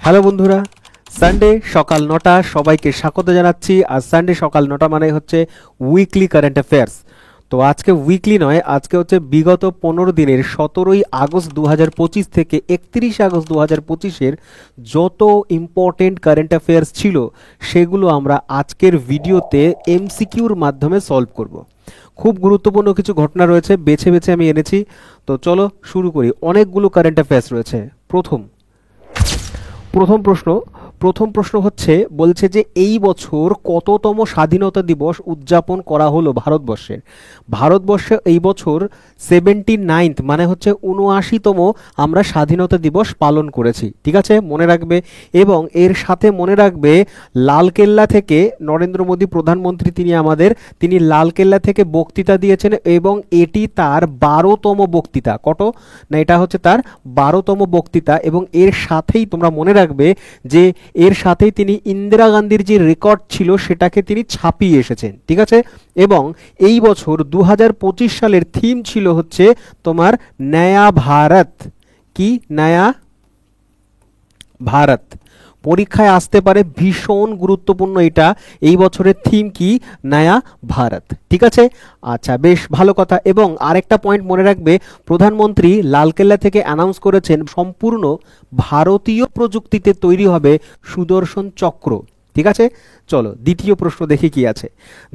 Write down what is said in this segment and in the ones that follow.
Hello বন্ধুরা, Sunday সকাল ৯টা সবাইকে স্বাগত জানাচ্ছি। আর সানডে সকাল ৯টা মানে হচ্ছে উইকলি কারেন্ট অ্যাফেয়ার্স। তো আজকে উইকলি নয়, আজকে হচ্ছে বিগত ১৫ দিনের ১৭ই আগস্ট ২০২৫ থেকে ৩১ আগস্ট ২০২৫-এর যত ইম্পর্টেন্ট কারেন্ট অ্যাফেয়ার্স ছিল সেগুলো আমরা আজকের ভিডিওতে এমসিকিউর মাধ্যমে সলভ করব। খুব গুরুত্বপূর্ণ কিছু ঘটনা রয়েছে, বেছে বেছে আমি এনেছি। তো চলো শুরু করি। অনেকগুলো কারেন্ট অ্যাফেয়ার্স রয়েছে। প্রথম প্রশ্ন হচ্ছে, বলছে যে এই বছর কততম স্বাধীনতা দিবস উদযাপন করা হলো ভারতবর্ষে এই বছর 79th মানে হচ্ছে 79তম আমরা স্বাধীনতা দিবস পালন করেছি। ঠিক আছে, মনে রাখবে। এবং এর সাথে মনে রাখবে, লালকেল্লা থেকে নরেন্দ্র মোদী প্রধানমন্ত্রী তিনি লালকেল্লা থেকে বক্তৃতা দিয়েছেন এবং এটি তার 12তম বক্তৃতা। এটা হচ্ছে তার 12তম বক্তৃতা। এবং এর সাথেই তোমরা মনে রাখবে যে এর সাথেই তিনি ইন্দিরা গান্ধীর যে রেকর্ড ছিল সেটাকে তিনি ছাপিয়ে এসেছেন। ঠিক আছে, এবং এই বছর ২০২৫ সালের থিম ছিল হচ্ছে তোমার নয়া ভারত। কি নয়া ভারত? পরীক্ষায় আসতে পারে, ভীষণ গুরুত্বপূর্ণ এটা। এই বছরের থিম কি? নয়া ভারত। ঠিক আছে, আচ্ছা, বেশ ভালো কথা। এবং আরেকটা পয়েন্ট মনে রাখবে, প্রধানমন্ত্রী লালকেল্লা থেকে অ্যানাউন্স করেছেন সম্পূর্ণ ভারতীয় প্রযুক্তিতে তৈরি হবে সুদর্শন চক্র। ঠিক আছে, চলো দ্বিতীয় প্রশ্ন দেখি কি আছে।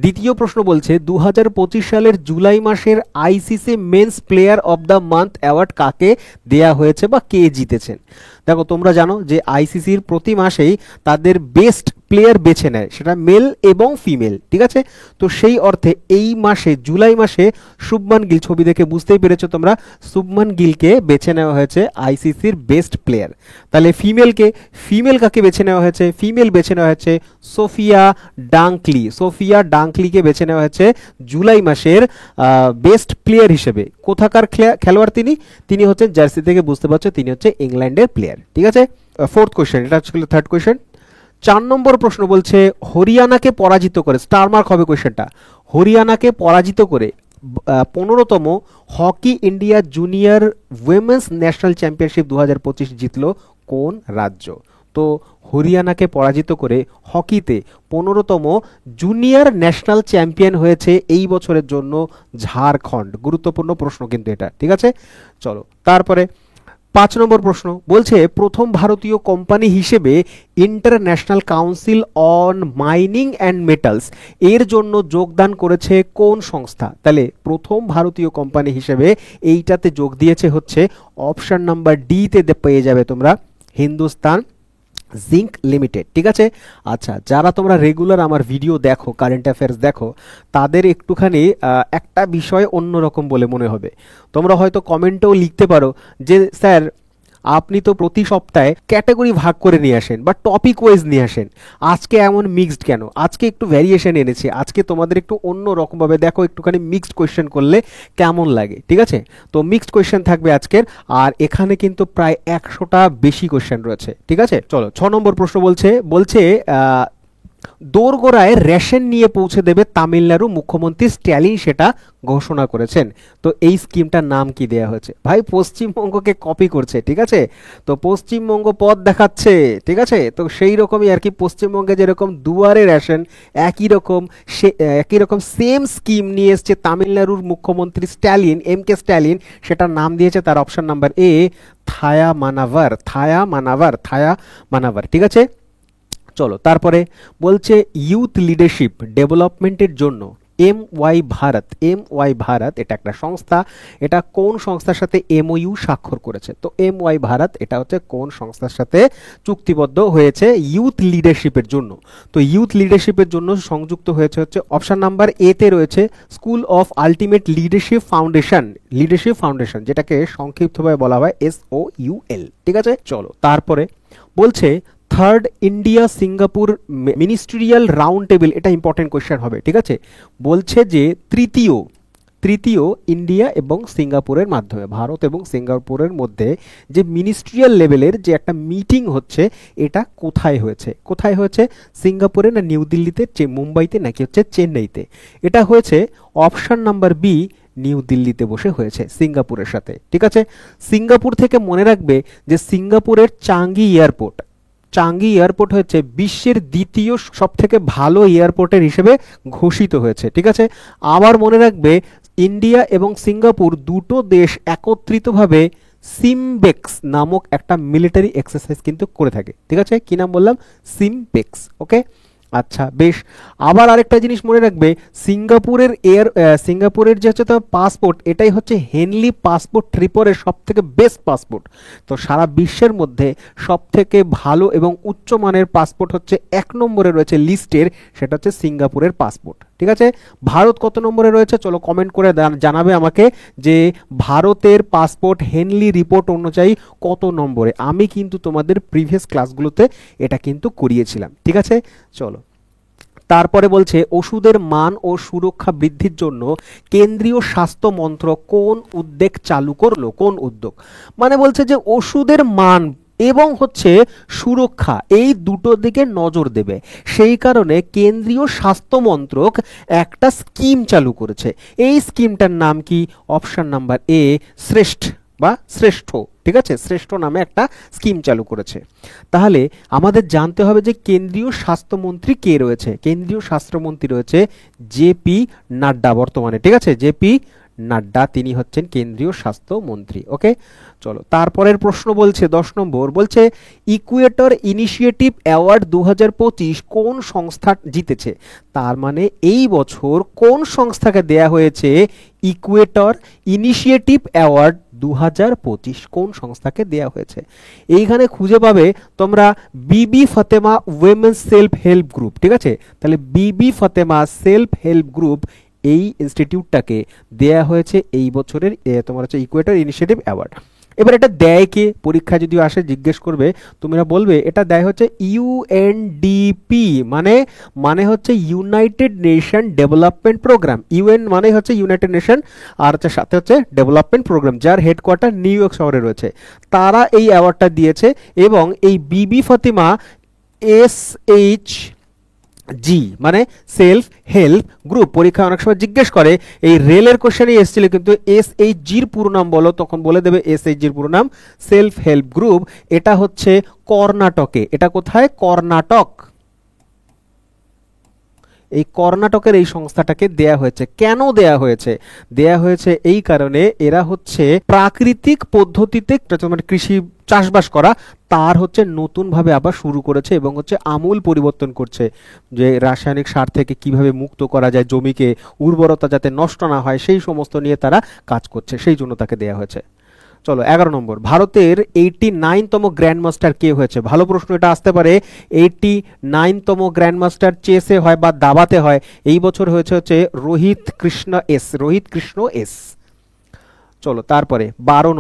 দ্বিতীয় প্রশ্ন বলছে ২০২৫ সালের জুলাই মাসের ICC men's player of the month award কাকে দেয়া হয়েছে বা কে জিতেছেন? দেখো, তোমরা জানো যে আইসিসির প্রতি মাসেই তাদের বেস্ট প্লেয়ার বেছে নেয়, সেটা মেল এবং ফিমেল। ঠিক আছে, তো সেই অর্থে এই মাসে জুলাই মাসে শুভমান গিল, ছবি দেখে বুঝতেই পেরেছো তোমরা, শুভমান গিলকে বেছে নেওয়া হয়েছে আইসিসির বেস্ট প্লেয়ার। তাহলে ফিমেল কাকে বেছে নেওয়া হয়েছে? ফিমেল বেছে নেওয়া হয়েছে সোফিয়া ডাঙ্কলিকে বেছে নেওয়া হয়েছে জুলাই মাসের বেস্ট প্লেয়ার হিসেবে। কোথাকার খেলোয়াড় তিনি হচ্ছেন, জার্সি থেকে বুঝতে পারছো, তিনি হচ্ছে ইংল্যান্ডের প্লেয়ার। ঠিক আছে, ফোর্থ কোয়েশ্চেন, এটা ছিল থার্ড কোয়েশ্চেন। ৪ নম্বর প্রশ্ন বলছে হরিয়ানাকে পরাজিত করে, স্টার মার্ক হবে কোয়েশ্চেনটা, হরিয়ানাকে পরাজিত করে 15তম hockey India junior women's national championship ২০২৫ জিতলো কোন রাজ্য? তো হরিয়ানাকে পরাজিত করে হকিতে 15তম জুনিয়র ন্যাশনাল চ্যাম্পিয়ন হয়েছে এই বছরের জন্য ঝাড়খণ্ড। গুরুত্বপূর্ণ প্রশ্ন কিন্তু এটা। ঠিক আছে, চলো তারপরে ৫ নম্বর প্রশ্ন বলছে প্রথম ভারতীয় কোম্পানি হিসেবে international council on mining and metals এর জন্য যোগদান করেছে কোন সংস্থা? তাহলে প্রথম ভারতীয় কোম্পানি হিসেবে এইটাতে যোগ দিয়েছে হচ্ছে অপশন নাম্বার ডিতে পেয়ে যাবে তোমরা, হিন্দুস্তান জিঙ্ক লিমিটেড। ঠিক আছে, আচ্ছা, যারা তোমরা রেগুলার আমার ভিডিও দেখো, কারেন্ট অ্যাফেয়ার্স দেখো, তাদের একটুখানি একটা বিষয় অন্যরকম বলে মনে হবে। তোমরা হয়তো কমেন্টেও লিখতে পারো যে স্যার আপনি তো প্রতি সপ্তাহে ক্যাটাগরি ভাগ করে নিয়ে আসেন বা টপিক ওয়াইজ নিয়ে আসেন, আজকে এমন মিক্সড কেন? আজকে একটু ভ্যারিয়েশন এনেছি, আজকে তোমাদের একটু অন্য রকমভাবে দেখো, একটুখানি মিক্সড কোয়েশ্চেন করলে কেমন লাগে। ঠিক আছে, তো মিক্সড কোয়েশ্চেন থাকবে আজকের, আর এখানে কিন্তু প্রায় ১০০টা বেশি কোয়েশ্চেন রয়েছে। ঠিক আছে, চলো ৬ নম্বর প্রশ্ন বলছে দোরগোড়ায় রেশন নিয়ে পৌঁছে দেবে তামিলনাড়ু, মুখ্যমন্ত্রী স্ট্যালিন সেটা ঘোষণা করেছেন। তো এই স্কিমটার নাম কি দেয়া হয়েছে? ভাই পশ্চিমবঙ্গকে কপি করছে। ঠিক আছে, তো পশ্চিমবঙ্গ পথ দেখাচ্ছে। ঠিক আছে, তো সেই রকমই আর কি, পশ্চিমবঙ্গে যেরকম দুয়ারে রেশন, একই রকম সেম স্কিম নিয়ে এসছে তামিলনাড়ুর মুখ্যমন্ত্রী এম কে স্ট্যালিন, সেটার নাম দিয়েছে তার অপশন নাম্বার এ, থায়া মানাভার। ঠিক আছে, চলো তারপরে বলছে ইউথ লিডারশিপ ডেভেলপমেন্টের জন্য এম ওয়াই ভারত এটা একটা সংস্থা, এটা কোন সংস্থার সাথে এমওইউ স্বাক্ষর করেছে? তো এম ওয়াই ভারত এটা হচ্ছে কোন সংস্থার সাথে চুক্তিবদ্ধ হয়েছে ইউথ লিডারশিপের জন্য? তো ইউথ লিডারশিপের জন্য সংযুক্ত হয়েছে হচ্ছে অপশন নাম্বার এতে রয়েছে school of ultimate leadership foundation, যেটাকে সংক্ষিপ্তভাবে বলা হয় SOUL। ঠিক আছে, চলো তারপরে বলছে third India Singapore ministerial round table, এটা ইম্পর্টেন্ট কোয়েশ্চেন হবে। ঠিক আছে, বলছে যে তৃতীয় ইন্ডিয়া এবং সিঙ্গাপুরের মাধ্যমে, ভারত এবং সিঙ্গাপুরের মধ্যে যে মিনিস্ট্রিয়াল লেভেলের যে একটা মিটিং হচ্ছে, এটা কোথায় হয়েছে? সিঙ্গাপুরে না নিউ দিল্লিতে, মুম্বাইতে নাকি হচ্ছে চেন্নাইতে? এটা হয়েছে অপশন নাম্বার বি, নিউ দিল্লিতে বসে হয়েছে সিঙ্গাপুরের সাথে। ঠিক আছে, সিঙ্গাপুর থেকে মনে রাখবে যে সিঙ্গাপুরের চাঙ্গি এয়ারপোর্ট, চাঙ্গি এয়ারপোর্ট হচ্ছে বিশ্বের দ্বিতীয় সবথেকে ভালো এয়ারপোর্টের হিসেবে ঘোষিত হয়েছে। ঠিক আছে, আবার মনে রাখবে ইন্ডিয়া এবং সিঙ্গাপুর দুটো দেশ একত্রিতভাবে সিমবেক্স নামক একটা মিলিটারি এক্সারসাইজ কিন্তু করে থাকে। ঠিক আছে, কি নাম বললাম? সিমবেক্স। ওকে, আচ্ছা বেশ। আবার আরেকটা জিনিস মনে রাখবে, সিঙ্গাপুরের যে হচ্ছে তোমার পাসপোর্ট, এটাই হচ্ছে হেনলি পাসপোর্ট ট্রিপরের সব থেকে বেস্ট পাসপোর্ট। তো সারা বিশ্বের মধ্যে সব থেকে ভালো এবং উচ্চমানের পাসপোর্ট হচ্ছে 1 নম্বরে রয়েছে লিস্টের, সেটা হচ্ছে সিঙ্গাপুরের পাসপোর্ট। ঠিক আছে, ভারত কত নম্বরে রয়েছে চলো কমেন্ট করে জানাবে আমাকে যে ভারতের পাসপোর্ট হেনলি রিপোর্ট অনুযায়ী কত নম্বরে। আমি কিন্তু তোমাদের প্রিভিয়াস ক্লাসগুলোতে এটা কিন্তু করিয়েছিলাম। ঠিক আছে, চলো তারপরে বলছে ওষুধের মান ও সুরক্ষা বৃদ্ধির জন্য কেন্দ্রীয় স্বাস্থ্য মন্ত্রক কোন উদ্যোগ চালু করলো? কোন উদ্যোগ মানে বলছে যে ওষুধের মান এবং হচ্ছে সুরক্ষা এই দুটো দিকে নজর দেবে, সেই কারণে কেন্দ্রীয় স্বাস্থ্য মন্ত্রক একটা স্কিম চালু করেছে। এই স্কিমটার নাম কি? অপশন নাম্বার এ শ্রেষ্ঠ বা শ্রেষ্ঠ। ঠিক আছে, শ্রেষ্ঠ নামে একটা স্কিম চালু করেছে। তাহলে আমাদের জানতে হবে যে কেন্দ্রীয় স্বাস্থ্যমন্ত্রী কে রয়েছে। কেন্দ্রীয় স্বাস্থ্যমন্ত্রী রয়েছে জেপি নাড্ডা বর্তমানে। ঠিক আছে, জেপি নাড্ডা তিনি হচ্ছেন কেন্দ্রীয় স্বাস্থ্যমন্ত্রী। ওকে, চলো তারপরের প্রশ্ন বলছে 10 নম্বর, বলছে ইকুয়েটর ইনিশিয়েটিভ অ্যাওয়ার্ড 2025 কোন সংস্থা জিতেছে? তার মানে এই বছর কোন সংস্থাকে দেয়া হয়েছে ইকুয়েটর ইনিশিয়েটিভ অ্যাওয়ার্ড 2025? কোন সংস্থাকে দেয়া হয়েছে? এইখানে খুঁজে পাবে তোমরা বিবি Fatema women's self help group. ঠিক আছে, তাহলে বিবি ফাতেমা সেলফ হেল্প গ্রুপ এই ইনস্টিটিউটটাকে দেয়া হয়েছে এই বছরের তোমার হচ্ছে ইকুয়েটর ইনিশিয়েটিভ অ্যাওয়ার্ড। এবার এটা দেয় কে? পরীক্ষা যদি আসে জিজ্ঞেস করবে, তোমরা বলবে এটা দেয় হচ্ছে ইউএনডিপি, মানে হচ্ছে united nation development programme. UN মানে হচ্ছে ইউনাইটেড নেশন, আর হচ্ছে সাথে হচ্ছে ডেভেলপমেন্ট প্রোগ্রাম, যার হেডকোয়ার্টার নিউ ইয়র্ক শহরে রয়েছে। তারা এই অ্যাওয়ার্ডটা দিয়েছে এবং এই বিবি ফাতিমা SH জি মানে সেলফ হেল্প গ্রুপ। পরীক্ষা অনেক সময় জিজ্ঞেস করে, এই রেলের কোশ্চেনে এসেছিল কিন্তু SHGর পুরো নাম বলো, তখন বলে দেবে SHGর পুরো নাম সেলফ হেল্প গ্রুপ। এটা হচ্ছে কর্ণাটকে। এটা কোথায়? কর্ণাটক। এই কর্ণাটকের এই সংস্থাটাকে দেয়া হয়েছে। কেন দেয়া হয়েছে? দেয়া হয়েছে এই কারণে এরা হচ্ছে প্রাকৃতিক পদ্ধতিতে মানে কৃষি চাষবাস করা তার হচ্ছে নতুন ভাবে আবার শুরু করেছে এবং হচ্ছে আমূল পরিবর্তন করছে, যে রাসায়নিক সার থেকে কিভাবে মুক্ত করা যায় জমিকে, উর্বরতা যাতে নষ্ট না হয়, সেই সমস্ত নিয়ে তারা কাজ করছে, সেই জন্য তাকে দেয়া হয়েছে। চলো 11 নম্বর, ভারতের 89তম গ্র্যান্ড মাস্টার কে হয়েছে? ভালো প্রশ্ন এটা আসতে পারে। 89তম গ্র্যান্ড মাস্টার চেসে হয় বা দাবাতে হয়, এই বছর হয়েছে হচ্ছে রোহিত কৃষ্ণ এস। চলো তারপরে 12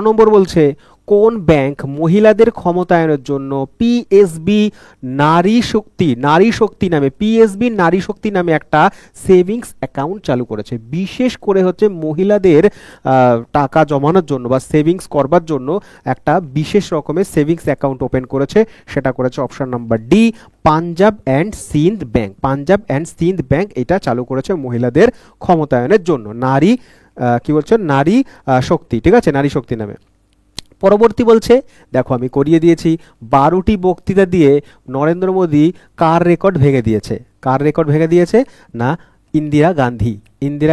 নম্বর বলছে কোন ব্যাংক মহিলাদের ক্ষমতায়নের জন্য পিএসবি নারী শক্তি নামে একটা সেভিংস অ্যাকাউন্ট চালু করেছে? বিশেষ করে হচ্ছে মহিলাদের টাকা জমানোর জন্য বা সেভিংস করবার জন্য একটা বিশেষ রকমের সেভিংস অ্যাকাউন্ট ওপেন করেছে, সেটা করেছে option number D Punjab and Sindh bank. এটা চালু করেছে মহিলাদের ক্ষমতায়নের জন্য, নারী কি বলছো, নারী শক্তি। ঠিক আছে, নারী শক্তি নামে। পরবর্তী বলছে, দেখো আমি করিয়ে দিয়েছি, 12টি বক্তৃতা দিয়ে নরেন্দ্র মোদী কার রেকর্ড ভেঙে দিয়েছে? না, ইন্দিরা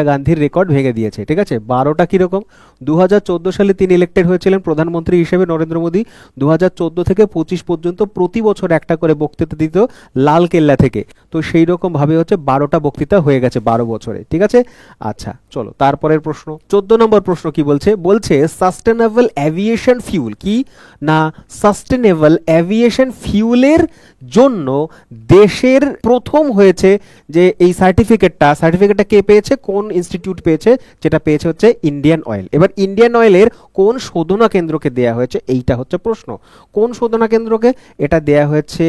গান্ধীর রেকর্ড ভেঙে দিয়েছে। ঠিক আছে, 12টা কিরকম? 2014 সালে তিনি ইলেক্টেড হয়েছিলেন প্রধানমন্ত্রী হিসেবে নরেন্দ্র মোদী। 2014 থেকে 25 পর্যন্ত প্রতি বছর একটা করে বক্তৃতা দিত লাল কেল্লা থেকে, তো সেই রকম ভাবে হচ্ছে 12টা বক্তৃতা হয়ে গেছে 12 বছরে। ঠিক আছে, আচ্ছা চলো তারপরের প্রশ্ন, 14 নম্বর প্রশ্ন কি বলছে সাস্টেনেবল অ্যাভিয়েশন ফিউল কি? না, সাস্টেনেবল অ্যাভিয়েশন ফিউলের জন্য দেশের প্রথম হয়েছে যে এই সার্টিফিকেটটা কে পেয়েছে? কোন ইনস্টিটিউট পেয়েছে? যেটা পেয়েছে হচ্ছে ইন্ডিয়ান অয়েল। এবার ইন্ডিয়ান অয়েলের কোন শোধনা কেন্দ্রকে দেয়া হয়েছে? এইটা হচ্ছে প্রশ্ন। কোন শোধনা কেন্দ্রকে? এটা দেয়া হয়েছে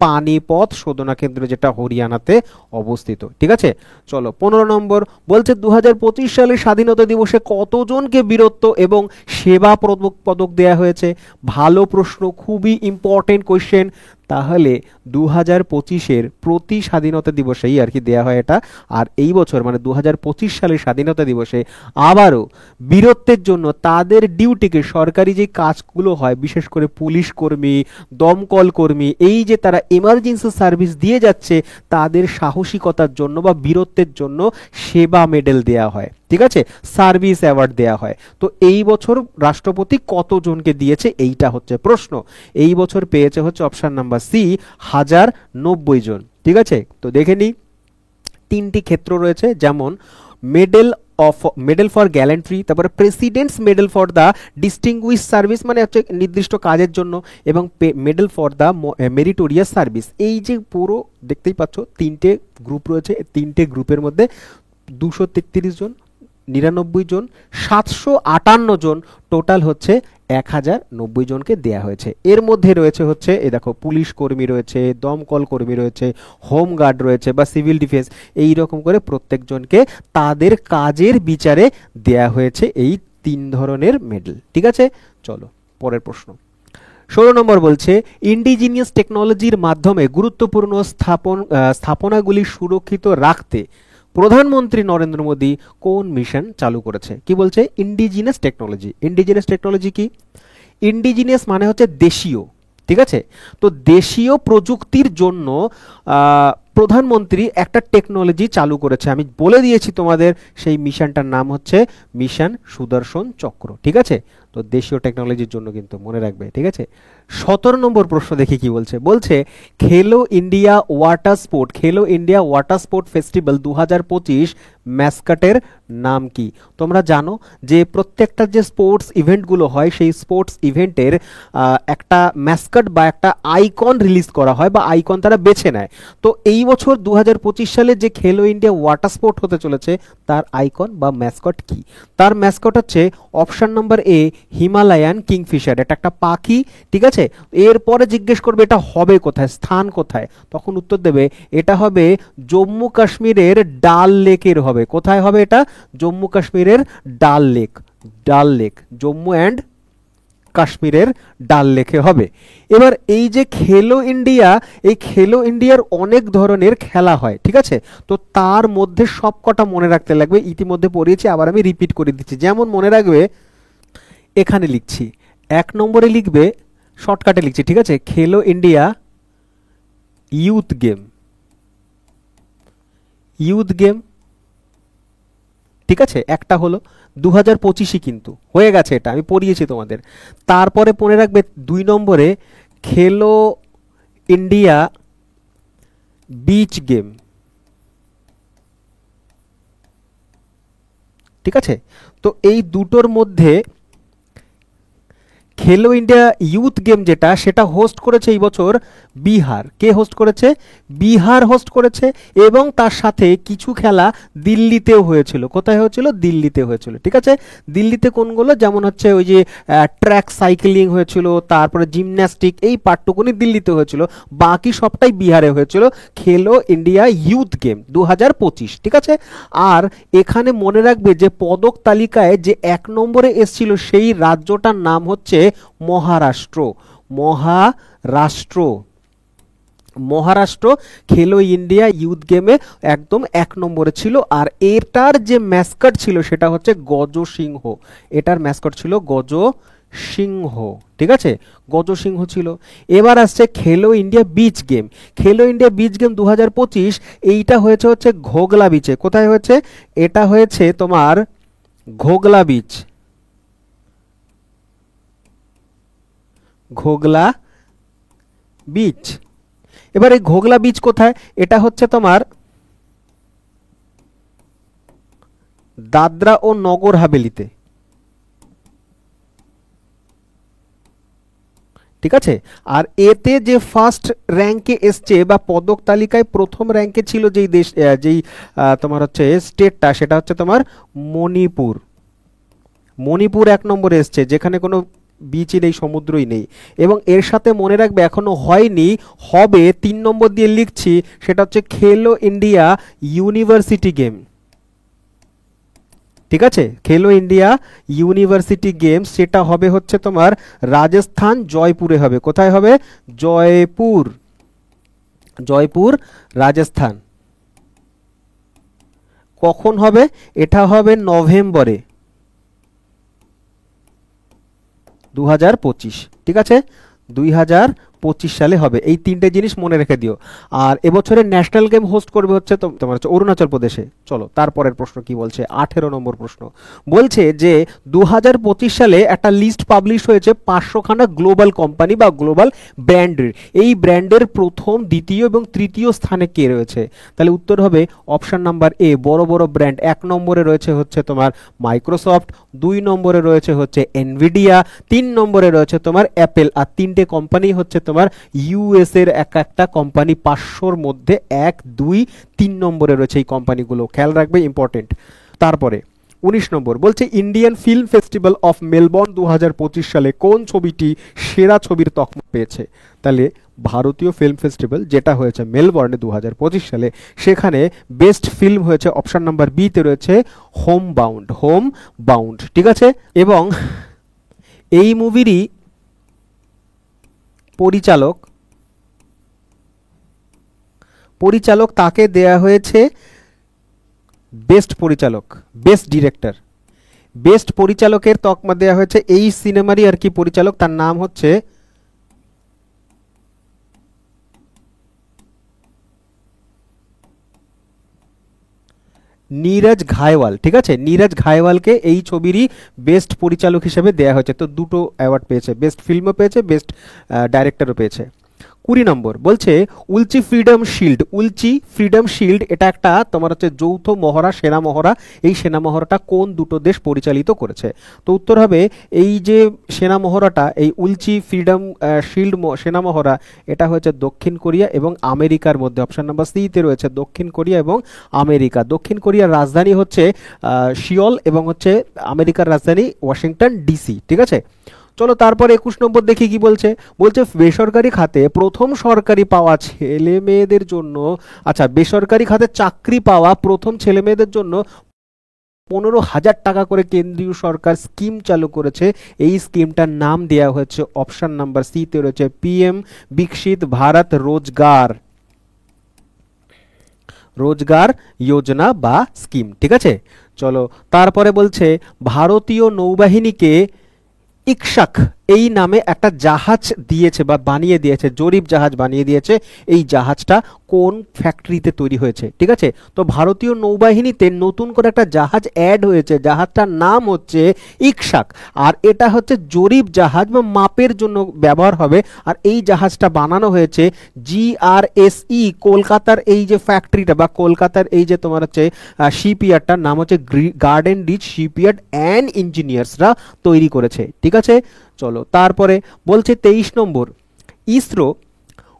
পানিপথ শোধনা কেন্দ্র, যেটা হরিয়ানাতে অবস্থিত। ঠিক আছে, চলো 15 নম্বর বলছে 2025 সালে স্বাধীনতা দিবসে কতজনকে বীরত্ব এবং সেবা পদক দেয়া হয়েছে? ভালো প্রশ্ন, খুবই ইম্পর্টেন্ট কোয়েশ্চেন। তাহলে 2025-এর প্রতি স্বাধীনতা দিবসেই আর কি দেয়া হয় এটা। আর এই বছর মানে 2025 সালের স্বাধীনতা দিবসে আবারও বীরত্বের জন্য তাদের ডিউটিকে, সরকারি যে কাজগুলো হয় বিশেষ করে পুলিশ কর্মী, দমকল কর্মী, এই যে তারা এমার্জেন্সি সার্ভিস দিয়ে যাচ্ছে, তাদের সাহসিকতার জন্য বা বীরত্বের জন্য সেবা মেডেল দেয়া হয়, ঠিক আছে, সার্ভিস অ্যাওয়ার্ড দেয়া হয়। তো এই বছর রাষ্ট্রপতি কতজনকে দিয়েছে এইটা হচ্ছে প্রশ্ন। এই বছর পেয়েছে হচ্ছে অপশন নাম্বার সি, 1090 জন, ঠিক আছে। তো দেখে নিই, 3টি ক্ষেত্র রয়েছে, যেমন মেডেল ফর গ্যালেন্ট্রি, তারপরে presidents medal for the distinguished service মানে হচ্ছে নির্দিষ্ট কাজের জন্য, এবং medal for the meritorious service. এই যে পুরো দেখতেই পাচ্ছ 3টে গ্রুপ রয়েছে, 3টে গ্রুপের মধ্যে 233 জন, 99 জন, 758 জন, টোটাল হচ্ছে 1090 জনকে দেয়া হয়েছে। এর মধ্যে রয়েছে হচ্ছে এই দেখো পুলিশ কর্মী রয়েছে, দমকল কর্মী রয়েছে, হোম গার্ড রয়েছে বা সিভিল ডিফেন্স, এই রকম করে প্রত্যেকজনকে তাদের কাজের বিচারে দেয়া হয়েছে এই 3 ধরনের মেডেল, ঠিক আছে। চলো পরের প্রশ্ন। 16 নম্বর বলছে, ইন্ডিজিনিয়াস টেকনোলজির মাধ্যমে গুরুত্বপূর্ণ স্থাপনাগুলি সুরক্ষিত রাখতে প্রধানমন্ত্রী নরেন্দ্র মোদী কোন মিশন চালু করেছে? কি বলছে? Indigenous technology. ইন্ডিজিনাস টেকনোলজি কি? ইন্ডিজিনিয়াস মানে হচ্ছে দেশীয়, ঠিক আছে। তো দেশীয় প্রযুক্তির জন্য প্রধানমন্ত্রী একটা টেকনোলজি চালু করেছে, আমি বলে দিয়েছি তোমাদের, সেই মিশনটার নাম হচ্ছে মিশন সুদর্শন চক্র, ঠিক আছে। তো দেশীয় টেকনোলজির জন্য কিন্তু মনে রাখবে, ঠিক আছে। 17 নম্বর প্রশ্ন দেখি কি বলছে। বলছে খেলো ইন্ডিয়া ওয়াটার স্পোর্ট ফেস্টিভ্যাল 2025 ম্যাসকটের নাম কি? তোমরা জানো যে প্রত্যেকটা যে স্পোর্টস ইভেন্টগুলো হয়, সেই স্পোর্টস ইভেন্টের একটা ম্যাসকট বা একটা আইকন রিলিজ করা হয় বা আইকন তারা বেছে নেয়। তো এই বছর 2025 সালে যে খেলো ইন্ডিয়া ওয়াটার স্পোর্ট হতে চলেছে, তার আইকন বা ম্যাসকট কি? তার ম্যাসকট হচ্ছে অপশন নম্বর এ, হিমালয়ান কিংফিশার। এটা একটা পাখি, ঠিক আছে। এরপরে জিজ্ঞেস করবে এটা হবে কোথায়, স্থান কোথায়, তখন উত্তর দেবে এটা হবে জম্মু কাশ্মীরের ডাল লেকের হবে। কোথায় হবে এটা? জম্মু কাশ্মীরের ডাল লেক, জম্মু অ্যান্ড কাশ্মীরের ডাল লেকে হবে। এবার এই যে খেলো ইন্ডিয়া, এই খেলো ইন্ডিয়ার অনেক ধরনের খেলা হয়, ঠিক আছে। তো তার মধ্যে সব কটা মনে রাখতে লাগবে, ইতিমধ্যে পড়িয়েছি, আবার আমি রিপিট করে দিচ্ছি। যেমন মনে রাখবে, এখানে লিখছি 1 নম্বরে লিখবে, শর্টকাটে লিখছি, ঠিক আছে, খেলো ইন্ডিয়া ইউথ গেম, ঠিক আছে, একটা হলো 2025 কিন্তু হয়ে গেছে, এটা আমি পড়িয়েছি তোমাদের। তারপরে মনে রাখবে 2 নম্বরে খেলো ইন্ডিয়া বিচ গেম, ঠিক আছে। তো এই দুটোর মধ্যে খেলো ইন্ডিয়া ইউথ গেম যেটা, সেটা হোস্ট করেছে এই বছর বিহার। কে হোস্ট করেছে? বিহার হোস্ট করেছে। এবং তার সাথে কিছু খেলা দিল্লিতেও হয়েছিল। কোথায় হয়েছিল? দিল্লিতে হয়েছিল, ঠিক আছে। দিল্লিতে কোনগুলো? যেমন হচ্ছে ওই যে ট্র্যাক সাইক্লিং হয়েছিল, তারপরে জিমন্যাস্টিক, এই পার্টটুকুনি দিল্লিতে হয়েছিল, বাকি সবটাই বিহারে হয়েছিল। খেলো ইন্ডিয়া ইউথ গেম 2025, ঠিক আছে। আর এখানে মনে রাখবে যে পদক তালিকায় যে 1 নম্বরে এসেছিল, সেই রাজ্যটার নাম হচ্ছে মহারাষ্ট্র। খেলো ইন্ডিয়া ইউথ গেমে একদম 1 নম্বরে ছিল। আর এটার যে ম্যাসকট ছিল সেটা হচ্ছে গজসিংহ। এটার ম্যাসকট ছিল গজসিংহ, ঠিক আছে, গজসিংহ ছিল। এবার আসছে খেলো ইন্ডিয়া বিচ গেম। খেলো ইন্ডিয়া বিচ গেম 2025, এইটা হয়েছে হচ্ছে ঘোগলা বিচে। কোথায় হয়েছে? এটা হয়েছে তোমার ঘোগলা বিচ। এবার এই ঘোগলা বিচ কোথায়? এটা হচ্ছে তোমার দাদরা ও নগর হাভেলিতে, ঠিক আছে। আর এতে যে ফার্স্ট র্যাঙ্কে এসছে বা পদক তালিকায় প্রথম র্যাঙ্কে ছিল যেই তোমার হচ্ছে স্টেটটা, সেটা হচ্ছে তোমার মণিপুর 1 নম্বরে এসছে, যেখানে কোনো বিচই নেই, সমুদ্রই নেই। এবং এর সাথে মনে রাখবে এখনো হয়নি, হবে, 3 নম্বর দিয়ে লিখছি, সেটা হচ্ছে খেলো ইন্ডিয়া ইউনিভার্সিটি গেম, ঠিক আছে। খেলো ইন্ডিয়া ইউনিভার্সিটি গেমস, সেটা হবে হচ্ছে তোমার রাজস্থান জয়পুরে হবে। কোথায় হবে? জয়পুর, জয়পুর রাজস্থান। কখন হবে? এটা হবে নভেম্বরে 2025, ঠিক আছে, 2025 সালে হবে। এই তিনটে জিনিস মনে রেখে দিও। আর এবছরের ন্যাশনাল গেম হোস্ট করবে হচ্ছে তোমার হচ্ছে অরুণাচল প্রদেশে। চলো তারপরের প্রশ্ন কি বলছে, 18 নম্বর প্রশ্ন বলছে যে 2025 সালে একটা লিস্ট পাবলিশ হয়েছে 500খানা গ্লোবাল কোম্পানি বা গ্লোবাল ব্র্যান্ডের। এই ব্র্যান্ডের প্রথম, দ্বিতীয় এবং তৃতীয় স্থানে কে রয়েছে? তাহলে উত্তর হবে অপশন নাম্বার এ, বড় বড় ব্র্যান্ড। 1 নম্বরে রয়েছে হচ্ছে তোমার মাইক্রোসফট, 2 নম্বরে রয়েছে হচ্ছে এনভিডিয়া, 3 নম্বরে রয়েছে তোমার অ্যাপেল। আর তিনটে কোম্পানি হচ্ছে তোমার ইউএস এর এক একটা কোম্পানি, 500-র মধ্যে 1, 2, 3 নম্বরে রয়েছে এই কোম্পানিগুলো, খেয়াল রাখবে, ইম্পর্টেন্ট। তারপরে 19 নম্বর বলছে Indian film festival of Melbourne 2025 সালে কোন ছবিটি সেরা ছবির তকমা পেয়েছে? তাহলে ভারতীয় ফিল্ম ফেস্টিভ্যাল যেটা হয়েছে মেলবোর্নে 2025 সালে, সেখানে বেস্ট ফিল্ম হয়েছে অপশন নাম্বার বি তে রয়েছে হোম বাউন্ড, ঠিক আছে। এবং এই মুভিরই পরিচালক তাকে দেয়া হয়েছে বেস্ট পরিচালক, বেস্ট ডিরেক্টর। বেস্ট পরিচালকের তকমা দেয়া হয়েছে এই সিনেমারই আর কি পরিচালক, তার নাম হচ্ছে নীরজ ঘায়ওয়াল, ঠিক আছে। নীরজ ঘায়ওয়ালকে এই ছবিরই বেস্ট পরিচালক হিসেবে দেয়া হয়েছে। তো দুটো অ্যাওয়ার্ড পেয়েছে, বেস্ট ফিল্মও পেয়েছে, বেস্ট ডাইরেক্টরও পেয়েছে। 20 নম্বর বলছে উলচি ফ্রিডম শিল্ড এটা একটা তোমার হচ্ছে যৌথ মহড়া, সেনা মহড়া। এই সেনা মহড়াটা কোন দুটো দেশ পরিচালিত করেছে? তো উত্তর হবে এই যে সেনা মহড়াটা, এই উলচি ফ্রিডম শিল্ড সেনা মহড়া, এটা হয়েছে দক্ষিণ কোরিয়া এবং আমেরিকার মধ্যে। অপশন নাম্বার সি তে রয়েছে দক্ষিণ কোরিয়া এবং আমেরিকা। দক্ষিণ কোরিয়ার রাজধানী হচ্ছে সিওল এবং হচ্ছে আমেরিকার রাজধানী ওয়াশিংটন ডিসি, ঠিক আছে। চলো তারপর 21 নম্বর দেখি কি বলছে। বলছে বেসরকারি খাতে প্রথম সরকারি পাওয়া ছেলে মেয়েদের জন্য, আচ্ছা, বেসরকারি খাতে চাকরি পাওয়া প্রথম ছেলে মেয়েদের জন্য 15,000 টাকা করে কেন্দ্রীয় সরকার স্কিম চালু করেছে। এই স্কিমটার নাম দেওয়া হয়েছে অপশন নাম্বার সি তে রয়েছে পিএম বিকশিত ভারত রোজগার যোজনা বা স্কিম, ঠিক আছে। চলো তারপরে বলছে ভারতীয় নৌবাহিনীকে ইকশাক এই নামে একটা জাহাজ দিয়েছে বা বানিয়ে দিয়েছে, জরিপ জাহাজ বানিয়ে দিয়েছে। এই জাহাজটা কোন ফ্যাক্টরিতে তৈরি হয়েছে? ঠিক আছে, তো ভারতীয় নৌবাহিনীতে নতুন করে একটা জাহাজ অ্যাড হয়েছে, জাহাজটার নাম হচ্ছে ইকশাক। আর এটা হচ্ছে জরিপ জাহাজ বা মাপের জন্য ব্যবহার হবে। আর এই জাহাজটা বানানো হয়েছে GRSE কলকাতার এই যে ফ্যাক্টরিটা বা কলকাতার এই যে তোমার হচ্ছে শিপইয়ার্ডটার নাম হচ্ছে গার্ডেন রিচ শিপইয়ার্ড অ্যান্ড ইঞ্জিনিয়ার্সরা তৈরি করেছে, ঠিক আছে। চলো তারপরে বলছে 23 নম্বর, ইসরো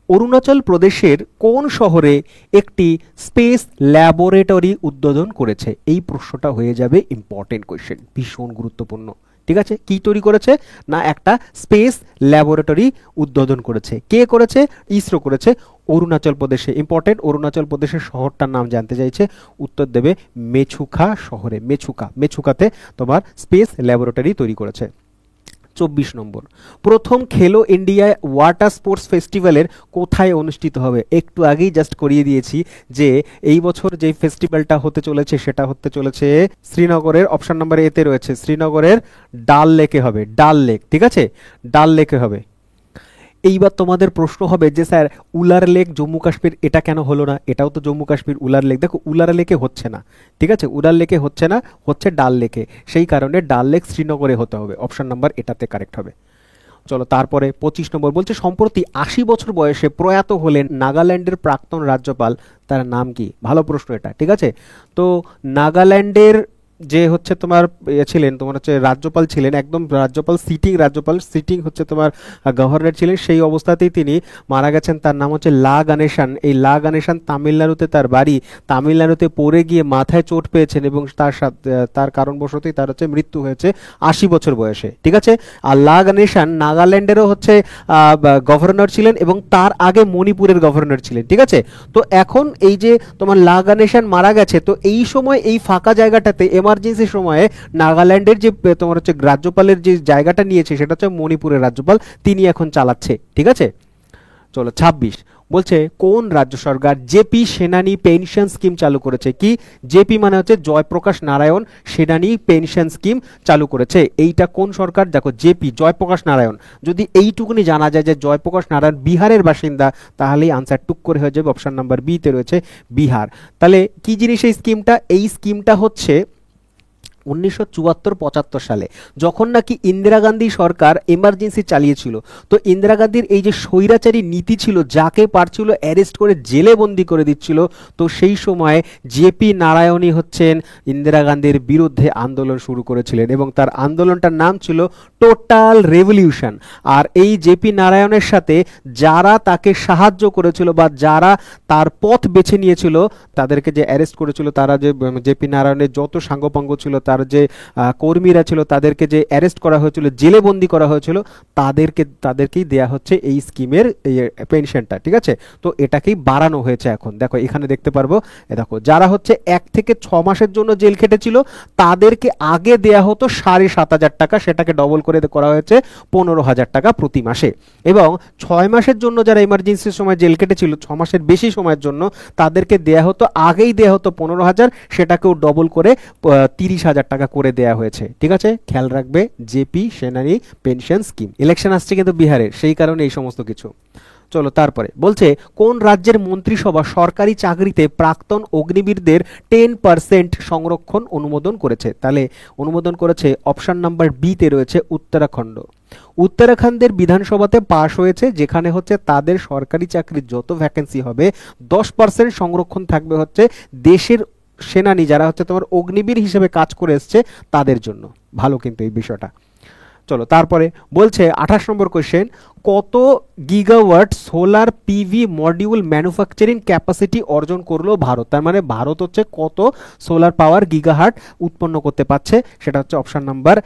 অরুণাচল প্রদেশের কোন শহরে একটি স্পেস ল্যাবরেটরি উদ্বোধন করেছে? এই প্রশ্নটা হয়ে যাবে ইম্পর্টেন্ট কোয়েশ্চেন, ভীষণ গুরুত্বপূর্ণ, ঠিক আছে। কি তৈরি করেছে না একটা স্পেস ল্যাবরেটরি উদ্বোধন করেছে। কে করেছে? ইসরো করেছে, অরুণাচল প্রদেশে। ইম্পর্টেন্ট, অরুণাচল প্রদেশের শহরটার নাম জানতে চাইছে, উত্তর দেবে মেছুকা শহরে। মেছুকাতে তোমার স্পেস ল্যাবরেটরি তৈরি করেছে। 24 নম্বর, প্রথম খেলো ইন্ডিয়া ওয়াটার স্পোর্টস ফেস্টিভ্যালের কোথায় অনুষ্ঠিত হবে? একটু আগেই জাস্ট করিয়ে দিয়েছি যে এই বছর যে ফেস্টিভ্যালটা হতে চলেছে সেটা হতে চলেছে শ্রীনগরের, অপশন নাম্বার এতে রয়েছে শ্রীনগরের ডাল লেকে হবে। ডাল লেক, ঠিক আছে, ডাল লেকে হবে। এইবার তোমাদের প্রশ্ন হবে যে স্যার উলার লেক জম্মু কাশ্মীর এটা কেন হলো না? এটাও তো জম্মু কাশ্মীর উলার লেক। দেখো উলার লেকে হচ্ছে না, ঠিক আছে, উলার লেকে হচ্ছে না, হচ্ছে ডাল লেকে। সেই কারণে ডাল লেক শ্রীনগরে হতে হবে, অপশন নাম্বার এটাতে কারেক্ট হবে। চলো তারপরে 25 নম্বর বলছে সম্প্রতি 80 বছর বয়সে প্রয়াত হলেন নাগাল্যান্ডের প্রাক্তন রাজ্যপাল, তার নাম কি? ভালো প্রশ্ন এটা, ঠিক আছে। তো নাগাল্যান্ডের যে হচ্ছে তোমার ছিলেন, তোমার হচ্ছে রাজ্যপাল ছিলেন, একদম রাজ্যপাল সিটিং হচ্ছে তোমার গভর্নর ছিলেন, সেই অবস্থাতেই তিনি মারা গেছেন। তার নাম হচ্ছে লা গণেশন। এই লা গণেশন তামিলনাড়ুতে তার বাড়ি। তামিলনাড়ুতে পড়ে গিয়ে মাথায় চোট পেয়েছেন এবং তার কারণবশতই তার হচ্ছে মৃত্যু হয়েছে 80 বছর বয়সে, ঠিক আছে। আর লা গণেশন নাগাল্যান্ডেরও হচ্ছে গভর্নর ছিলেন এবং তার আগে মণিপুরের গভর্নর ছিলেন, ঠিক আছে। তো এখন এই যে তোমার লা গণেশন মারা গেছে, তো এই সময় এই ফাঁকা জায়গাটাতে এমার্জেন্সি সময়ে নাগাল্যান্ডের যে তোমার হচ্ছে রাজ্যপালের যে জায়গাটা নিয়েছে সেটা হচ্ছে মণিপুরের রাজ্যপাল, তিনি এখন চালাচ্ছে, ঠিক আছে। চলো 26, বলছে কোন রাজ্য সরকার জেপি সেনানী পেনশন স্কিম চালু করেছে? কি জেপি মানে হচ্ছে জয়প্রকাশ নারায়ণ সেনানী পেনশন স্কিম চালু করেছে। এইটা কোন সরকার? দেখো জেপি জয়প্রকাশ নারায়ণ। যদি এইটুকুনি জানা যায় যে জয়প্রকাশ নারায়ণ বিহারের বাসিন্দা, তাহলেই আনসার টুক করে হয়ে যাবে। অপশন নাম্বার বি তে রয়েছে বিহার। তাহলে কি জিনিস এই স্কিমটা? এই স্কিমটা হচ্ছে 1974-75 সালে যখন নাকি ইন্দিরা গান্ধী সরকার এমার্জেন্সি চালিয়েছিল, তো ইন্দিরা গান্ধীর এই যে স্বৈরাচারী নীতি ছিল, যাকে পারছিল অ্যারেস্ট করে জেলে বন্দি করে দিচ্ছিল, তো সেই সময় জেপি নারায়ণই হচ্ছেন ইন্দিরা গান্ধীর বিরুদ্ধে আন্দোলন শুরু করেছিলেন এবং তার আন্দোলনটার নাম ছিল টোটাল রেভলিউশন। আর এই জেপি নারায়ণের সাথে যারা তাকে সাহায্য করেছিল বা যারা তার পথ বেছে নিয়েছিল, তাদেরকে যে অ্যারেস্ট করেছিল, তারা যে জেপি নারায়ণের যত সাঙ্গপাঙ্গ ছিল, তার যে কর্মীরা ছিল, তাদেরকে যে অ্যারেস্ট করা হয়েছিল, জেলে বন্দি করা হয়েছিল, তাদেরকেই দেয়া হচ্ছে এই স্কিমের পেনশনটা। ঠিক আছে, তো এটাকেই বাড়ানো হয়েছে এখন। দেখো এখানে দেখতে পারবো, দেখো যারা হচ্ছে 1 থেকে 6 মাসের জন্য জেল খেটেছিল, তাদেরকে আগে দেয়া হতো 7,500 টাকা, সেটাকে ডবল করে করা হয়েছে 15,000 টাকা প্রতি মাসে। এবং 6 মাসের জন্য যারা ইমার্জেন্সির সময় জেল কেটেছিল, 6 মাসের বেশি সময়ের জন্য, তাদেরকে দেয়া হতো আগেই দেয়া হতো 15,000, সেটাকেও ডবল করে 30,000 টাকা করে দেয়া হয়েছে। ঠিক আছে, খেয়াল রাখবে জেপি সেনানী পেনশন স্কিম। ইলেকশন আসছে কিন্তু বিহারের, সেই কারণে এই সমস্ত কিছু। চলো তারপরে বলছে কোন রাজ্যের মন্ত্রিসভা সরকারি চাকরিতে প্রাক্তন অগ্নিবীরদের 10% সংরক্ষণ অনুমোদন করেছে? তাহলে অনুমোদন করেছে অপশন নাম্বার বি তে রয়েছে উত্তরাখণ্ড। উত্তরাখণ্ডের বিধানসভাতে পাশ হয়েছে, যেখানে হচ্ছে তাদের সরকারি চাকরির যত ভ্যাকেন্সি হবে 10% সংরক্ষণ থাকবে হচ্ছে দেশের সেনানী যারা হচ্ছে তোমার অগ্নিবীর হিসেবে কাজ করে এসছে তাদের জন্য। ভালো কিন্তু এই বিষয়টা। চলো তারপরে বলছে 28 নম্বর কোশ্চেন, কত gigawatt solar PV module manufacturing capacity অর্জন করলো ভারত? তার মানে ভারত হচ্ছে কত সোলার পাওয়ার গিগাহার্ট উৎপন্ন করতে পারছে? সেটা হচ্ছে অপশন নাম্বার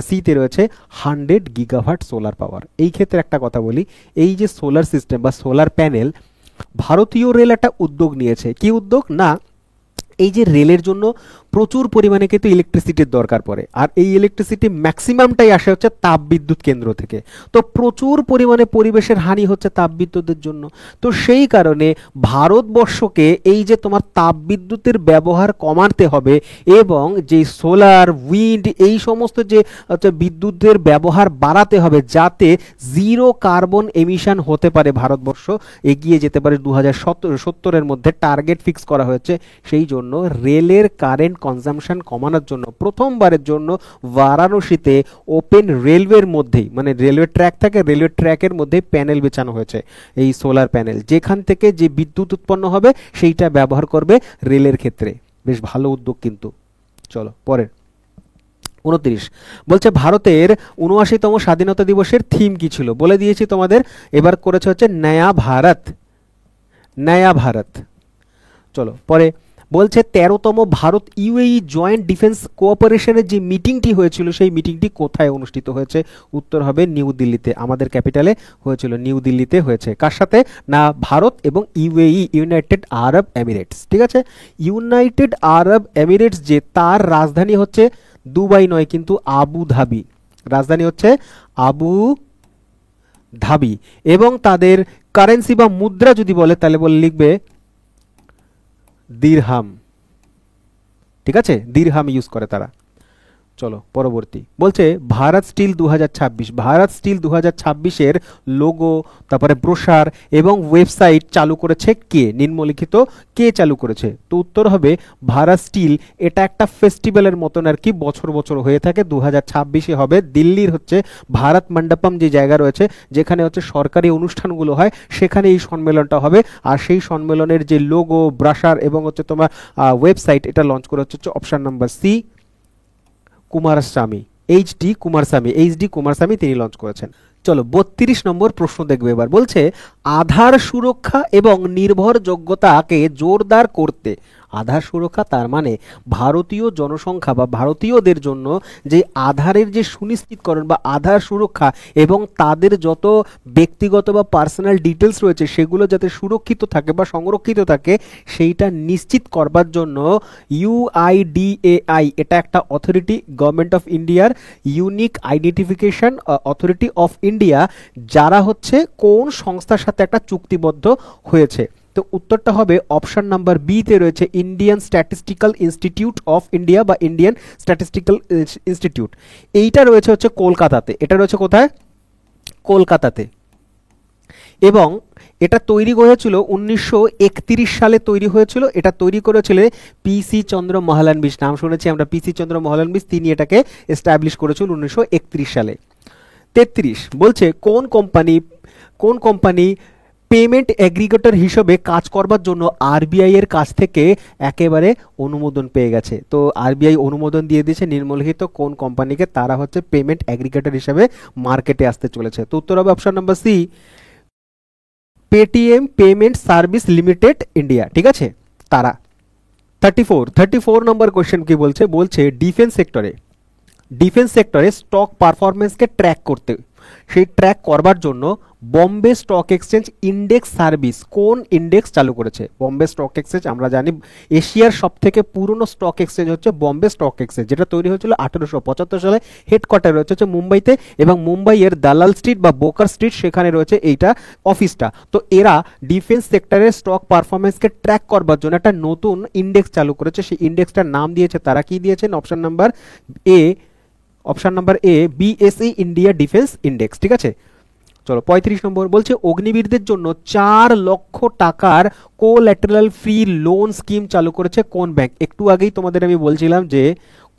সি তে রয়েছে 100 গিগাওয়াট সোলার পাওয়ার। এই ক্ষেত্রে একটা কথা বলি, এই যে সোলার সিস্টেম বা সোলার প্যানেল, ভারতীয় রেল একটা উদ্যোগ নিয়েছে। কি উদ্যোগ? না, এই যে রেলের জন্য প্রচুর পরিমাণে কিন্তু ইলেকট্রিসিটির দরকার পড়ে, আর এই ইলেকট্রিসিটি ম্যাক্সিমামটাই আসে হচ্ছে তাপবিদ্যুৎ কেন্দ্র থেকে। তো প্রচুর পরিমাণে পরিবেশের হানি হচ্ছে তাপবিদ্যুতের জন্য। তো সেই কারণে ভারতবর্ষকে এই যে তোমার তাপবিদ্যুতের ব্যবহার কমাতে হবে এবং যে সোলার উইন্ড এই সমস্ত যে বিদ্যুতের ব্যবহার বাড়াতে হবে, যাতে জিরো কার্বন এমিশন হতে পারে, ভারতবর্ষ এগিয়ে যেতে পারে 2070-এর মধ্যে টার্গেট ফিক্স করা হয়েছে। সেই জন্য রেলের কারেন্ট কনজাম্পশন কমানোর জন্য প্রথমবারের জন্য বারাণসীতে ওপেন রেলওয়ের মধ্যেই, মানে রেলওয়ে ট্র্যাক থাকে, রেলওয়ে ট্র্যাকের মধ্যে প্যানেল বেচানো হয়েছে, এই সোলার প্যানেল, যেখান থেকে যে বিদ্যুৎ উৎপন্ন হবে সেইটা ব্যবহার করবে রেলের ক্ষেত্রে। বেশ ভালো উদ্যোগ কিন্তু। চলো পরের 29 বলছে ভারতের 79তম স্বাধীনতা দিবসের থিম কি ছিল? বলে দিয়েছি তোমাদের, এবার করেছে হচ্ছে নয়া ভারত, নয়া ভারত। চলো পরে বলছে 13তম ভারত ইউএই জয়েন্ট ডিফেন্স কোঅপারেশনের যে মিটিংটি হয়েছিল, সেই মিটিংটি কোথায় অনুষ্ঠিত হয়েছে? উত্তর হবে নিউ দিল্লিতে, আমাদের ক্যাপিটালে হয়েছিল, নিউ দিল্লিতে হয়েছে। কার সাথে? না, ভারত এবং ইউএই, ইউনাইটেড আরব এমিরেটস। ঠিক আছে, ইউনাইটেড আরব এমিরেটস যে, তার রাজধানী হচ্ছে দুবাই নয় কিন্তু আবু ধাবি, রাজধানী হচ্ছে আবু ধাবি। এবং তাদের কারেন্সি বা মুদ্রা যদি বলে, তাহলে বলে লিখবে দিরহাম। ঠিক আছে, দিরহাম ইউজ করে তারা। চলো পরবর্তী বলছে ভারত স্টিল 2026, ভারত স্টিল 2026-এর লোগো, তারপরে ব্রোশার এবং ওয়েবসাইট চালু করেছে কে? নিম্নলিখিত কে চালু করেছে? তো উত্তর হবে ভারত স্টিল। এটা একটা ফেস্টিভ্যালের মতন আর কি, বছর বছর হয়ে থাকে। 2026-এ হবে, দিল্লির হচ্ছে ভারত মণ্ডপম যে জায়গা রয়েছে, যেখানে হচ্ছে সরকারি অনুষ্ঠানগুলো হয়, সেখানে এই সম্মেলনটা হবে। আর সেই সম্মেলনের যে লোগো, ব্রোশার এবং হচ্ছে তোমার ওয়েবসাইট, এটা লঞ্চ করে হচ্ছে option number C Kumaraswamy, HD Kumaraswamy তিনি লঞ্চ করেছেন। চলো 32 নম্বর প্রশ্ন দেখবে এবার। বলছে আধার সুরক্ষা এবং নির্ভরযোগ্যতাকে জোরদার করতে, আধার সুরক্ষা তার মানে ভারতীয় জনসংখ্যা বা ভারতীয়দের জন্য যে আধারের যে সুনিশ্চিতকরণ বা আধার সুরক্ষা এবং তাদের যত ব্যক্তিগত বা পার্সোনাল ডিটেলস রয়েছে সেগুলো যাতে সুরক্ষিত থাকে বা সংরক্ষিত থাকে সেইটা নিশ্চিত করবার জন্য ইউআইডিএআই এটা একটা অথরিটি, গভর্নমেন্ট অফ ইন্ডিয়ার unique identification authority of India, যারা হচ্ছে কোন সংস্থার সাথে একটা চুক্তিবদ্ধ হয়েছে। তো উত্তরটা হবে অপশন নাম্বার বি তে রয়েছে Indian statistical institute of India বা ইন্ডিয়ান স্ট্যাটিস্টিক্যাল ইনস্টিটিউট। এইটা রয়েছে হচ্ছে কলকাতাতে। এটা রয়েছে কোথায়? কলকাতাতে। এবং এটা তৈরি হয়েছিল 1931 সালে তৈরি হয়েছিল। এটা তৈরি করেছিলেন পিসি চন্দ্র মহলানবিশ, নাম শুনেছি আমরা পিসি চন্দ্র মহলানবিশ, তিনি এটাকে এস্টাবলিশ করেছিল 1931 সালে। 33 বলছে কোন কোম্পানি পেমেন্ট এগ্রিগেটর হিসেবে কাজ করবার জন্য আরবিআই এর কাছ থেকে একেবারে অনুমোদন পেয়ে গেছে। তো আরবিআই অনুমোদন দিয়ে দিয়েছে নিম্নলিখিত কোন কোম্পানিকে, তারা হচ্ছে পেমেন্ট এগ্রিগেটর হিসেবে মার্কেটে আসতে চলেছে। তো উত্তর হবে option number C, Paytm payment service limited India. ঠিক আছে, তারা। 34 নম্বর কোয়েশ্চেন কি বলছে ডিফেন্স সেক্টরে স্টক পারফরমেন্সকে ট্র্যাক করতে, সেই ট্র্যাক করবার জন্য Bombay stock exchange index service কোন ইন্ডেক্স চালু করেছে? বম্বে স্টক এক্সচেঞ্জ আমরা জানি এশিয়ার সব থেকে পুরনো স্টক এক্সচেঞ্জ হচ্ছে বম্বে স্টক এক্সচেঞ্জ, যেটা তৈরি হয়েছিল 1875 সালে। হেডকোয়ার্টার রয়েছে হচ্ছে মুম্বাইতে এবং মুম্বাইয়ের দালাল স্ট্রিট বা বোকার স্ট্রিট, সেখানে রয়েছে এইটা অফিসটা। তো এরা ডিফেন্স সেক্টরের স্টক পারফরমেন্সকে ট্র্যাক করবার জন্য একটা নতুন ইন্ডেক্স চালু করেছে। সেই ইন্ডেক্সটার নাম দিয়েছে তারা, কি দিয়েছেন? Option number A BSE India defence index. ঠিক আছে, চলো 35 নম্বর বলছে অগ্নিবীরদের জন্য 4 লক্ষ টাকার কোল্যাটারাল ফ্রি লোন স্কিম চালু করেছে কোন ব্যাংক? একটু আগেই তোমাদের আমি বলছিলাম যে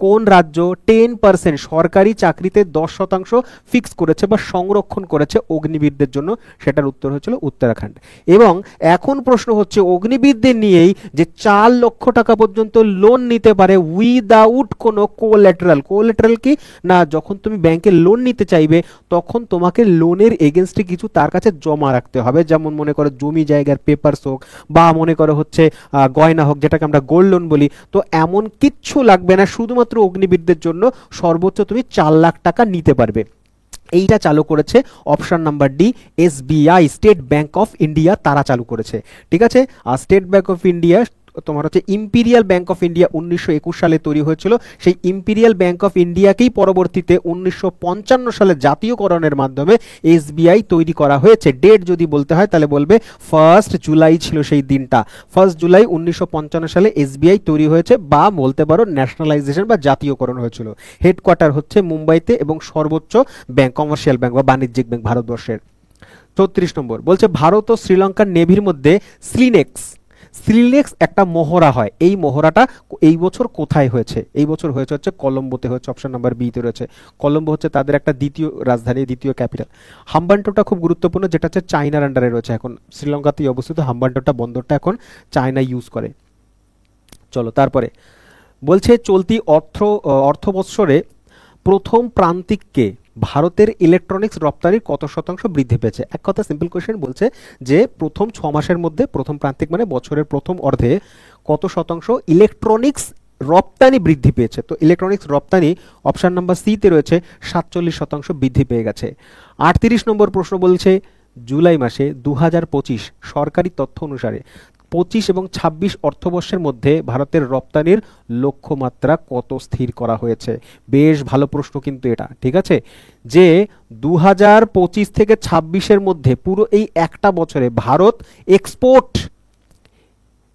কোন রাজ্য 10% সরকারি চাকরিতে 10% ফিক্স করেছে বা সংরক্ষণ করেছে অগ্নিবীরদের জন্য, সেটার উত্তর হচ্ছিল উত্তরাখণ্ড। এবং এখন প্রশ্ন হচ্ছে অগ্নিবীরদের নিয়েই যে 4 লক্ষ টাকা পর্যন্ত লোন নিতে পারে উইদাউট কোনো কোল্যাটারাল কি না, যখন তুমি ব্যাংকে লোন নিতে চাইবে তখন তোমাকে লোনের এগেনস্টে কিছু তার কাছে জমা রাখতে হবে, যেমন মনে করো জমি জায়গার পেপারস হোক বা মনে করো হচ্ছে গয়না হোক, যেটাকে আমরা গোল্ড লোন বলি। তো এমন কিচ্ছু লাগবে না, শুধুমাত্র অগ্নিবীরদের জন্য সর্বোচ্চ তুমি 4 লাখ টাকা নিতে পারবে। এইটা চালু করেছে option number D SBI, state bank of India, তারা চালু করেছে। ঠিক আছে, আর স্টেট ব্যাংক অফ ইন্ডিয়া তোমার হচ্ছে ইম্পিরিয়াল ব্যাংক অফ ইন্ডিয়া 1921 সালে তৈরি হয়েছিল। সেই ইম্পিরিয়াল ব্যাংক অফ ইন্ডিয়াকেই পরবর্তীতে 1955 সালে জাতীয়করণের মাধ্যমে এসবিআই তৈরি করা হয়েছে। ডেট যদি বলতে হয় তাহলে বলবে 1 জুলাই ছিল সেই দিনটা। 1 জুলাই 1955 সালে এসবিআই তৈরি হয়েছে, বা বলতে পারো ন্যাশনালাইজেশন বা জাতীয়করণ হয়েছিল। হেডকোয়ার্টার হচ্ছে মুম্বাইতে এবং সর্বোচ্চ ব্যাংক, কমার্শিয়াল ব্যাংক বা বাণিজ্যিক ব্যাংক ভারতবর্ষের। 34 নম্বর বলছে ভারত ও শ্রীলঙ্কার নেভির মধ্যে স্লিনেক্স একটা মহড়া হয়। এই মহড়াটা এই বছর কোথায় হয়েছে? এই বছর হয়েছে হচ্ছে কলম্বোতে হয়েছে। অপশন নাম্বার বি তে রয়েছে কলম্বো, হচ্ছে তাদের একটা দ্বিতীয় রাজধানী, দ্বিতীয় ক্যাপিটাল। হাম্বানটোটা খুব গুরুত্বপূর্ণ, যেটা হচ্ছে চায়নার আন্ডারে রয়েছে, এখন শ্রীলঙ্কাতেই অবস্থিত। হাম্বানটোটা বন্দরটা এখন চায়না ইউজ করে। চলো তারপরে বলছে চলতি অর্থ বৎসরে প্রথম প্রান্তিককে ভারতের ইলেকট্রনিক্স রপ্তানির কত শতাংশ বৃদ্ধি পেয়েছে? এক কথা সিম্পল কোয়েশ্চেন, বলছে যে প্রথম 6 মাসের মধ্যে, প্রথম প্রান্তিক মানে বছরের প্রথম অর্ধে কত শতাংশ ইলেকট্রনিক্স রপ্তানি বৃদ্ধি পেয়েছে? তো ইলেকট্রনিক্স রপ্তানি অপশন নাম্বার সি তে রয়েছে 47% বৃদ্ধি পেয়ে গেছে। 38 নম্বর প্রশ্ন বলছে জুলাই মাসে 2025 সরকারি তথ্য অনুসারে 25 এবং 26 অর্থবর্ষের মধ্যে ভারতের রপ্তানির লক্ষ্যমাত্রা কত স্থির করা হয়েছে? বেশ ভালো প্রশ্ন কিন্তু এটা। ঠিক আছে, যে 2025 থেকে 26-এর মধ্যে পুরো এই একটা বছরে ভারত এক্সপোর্ট,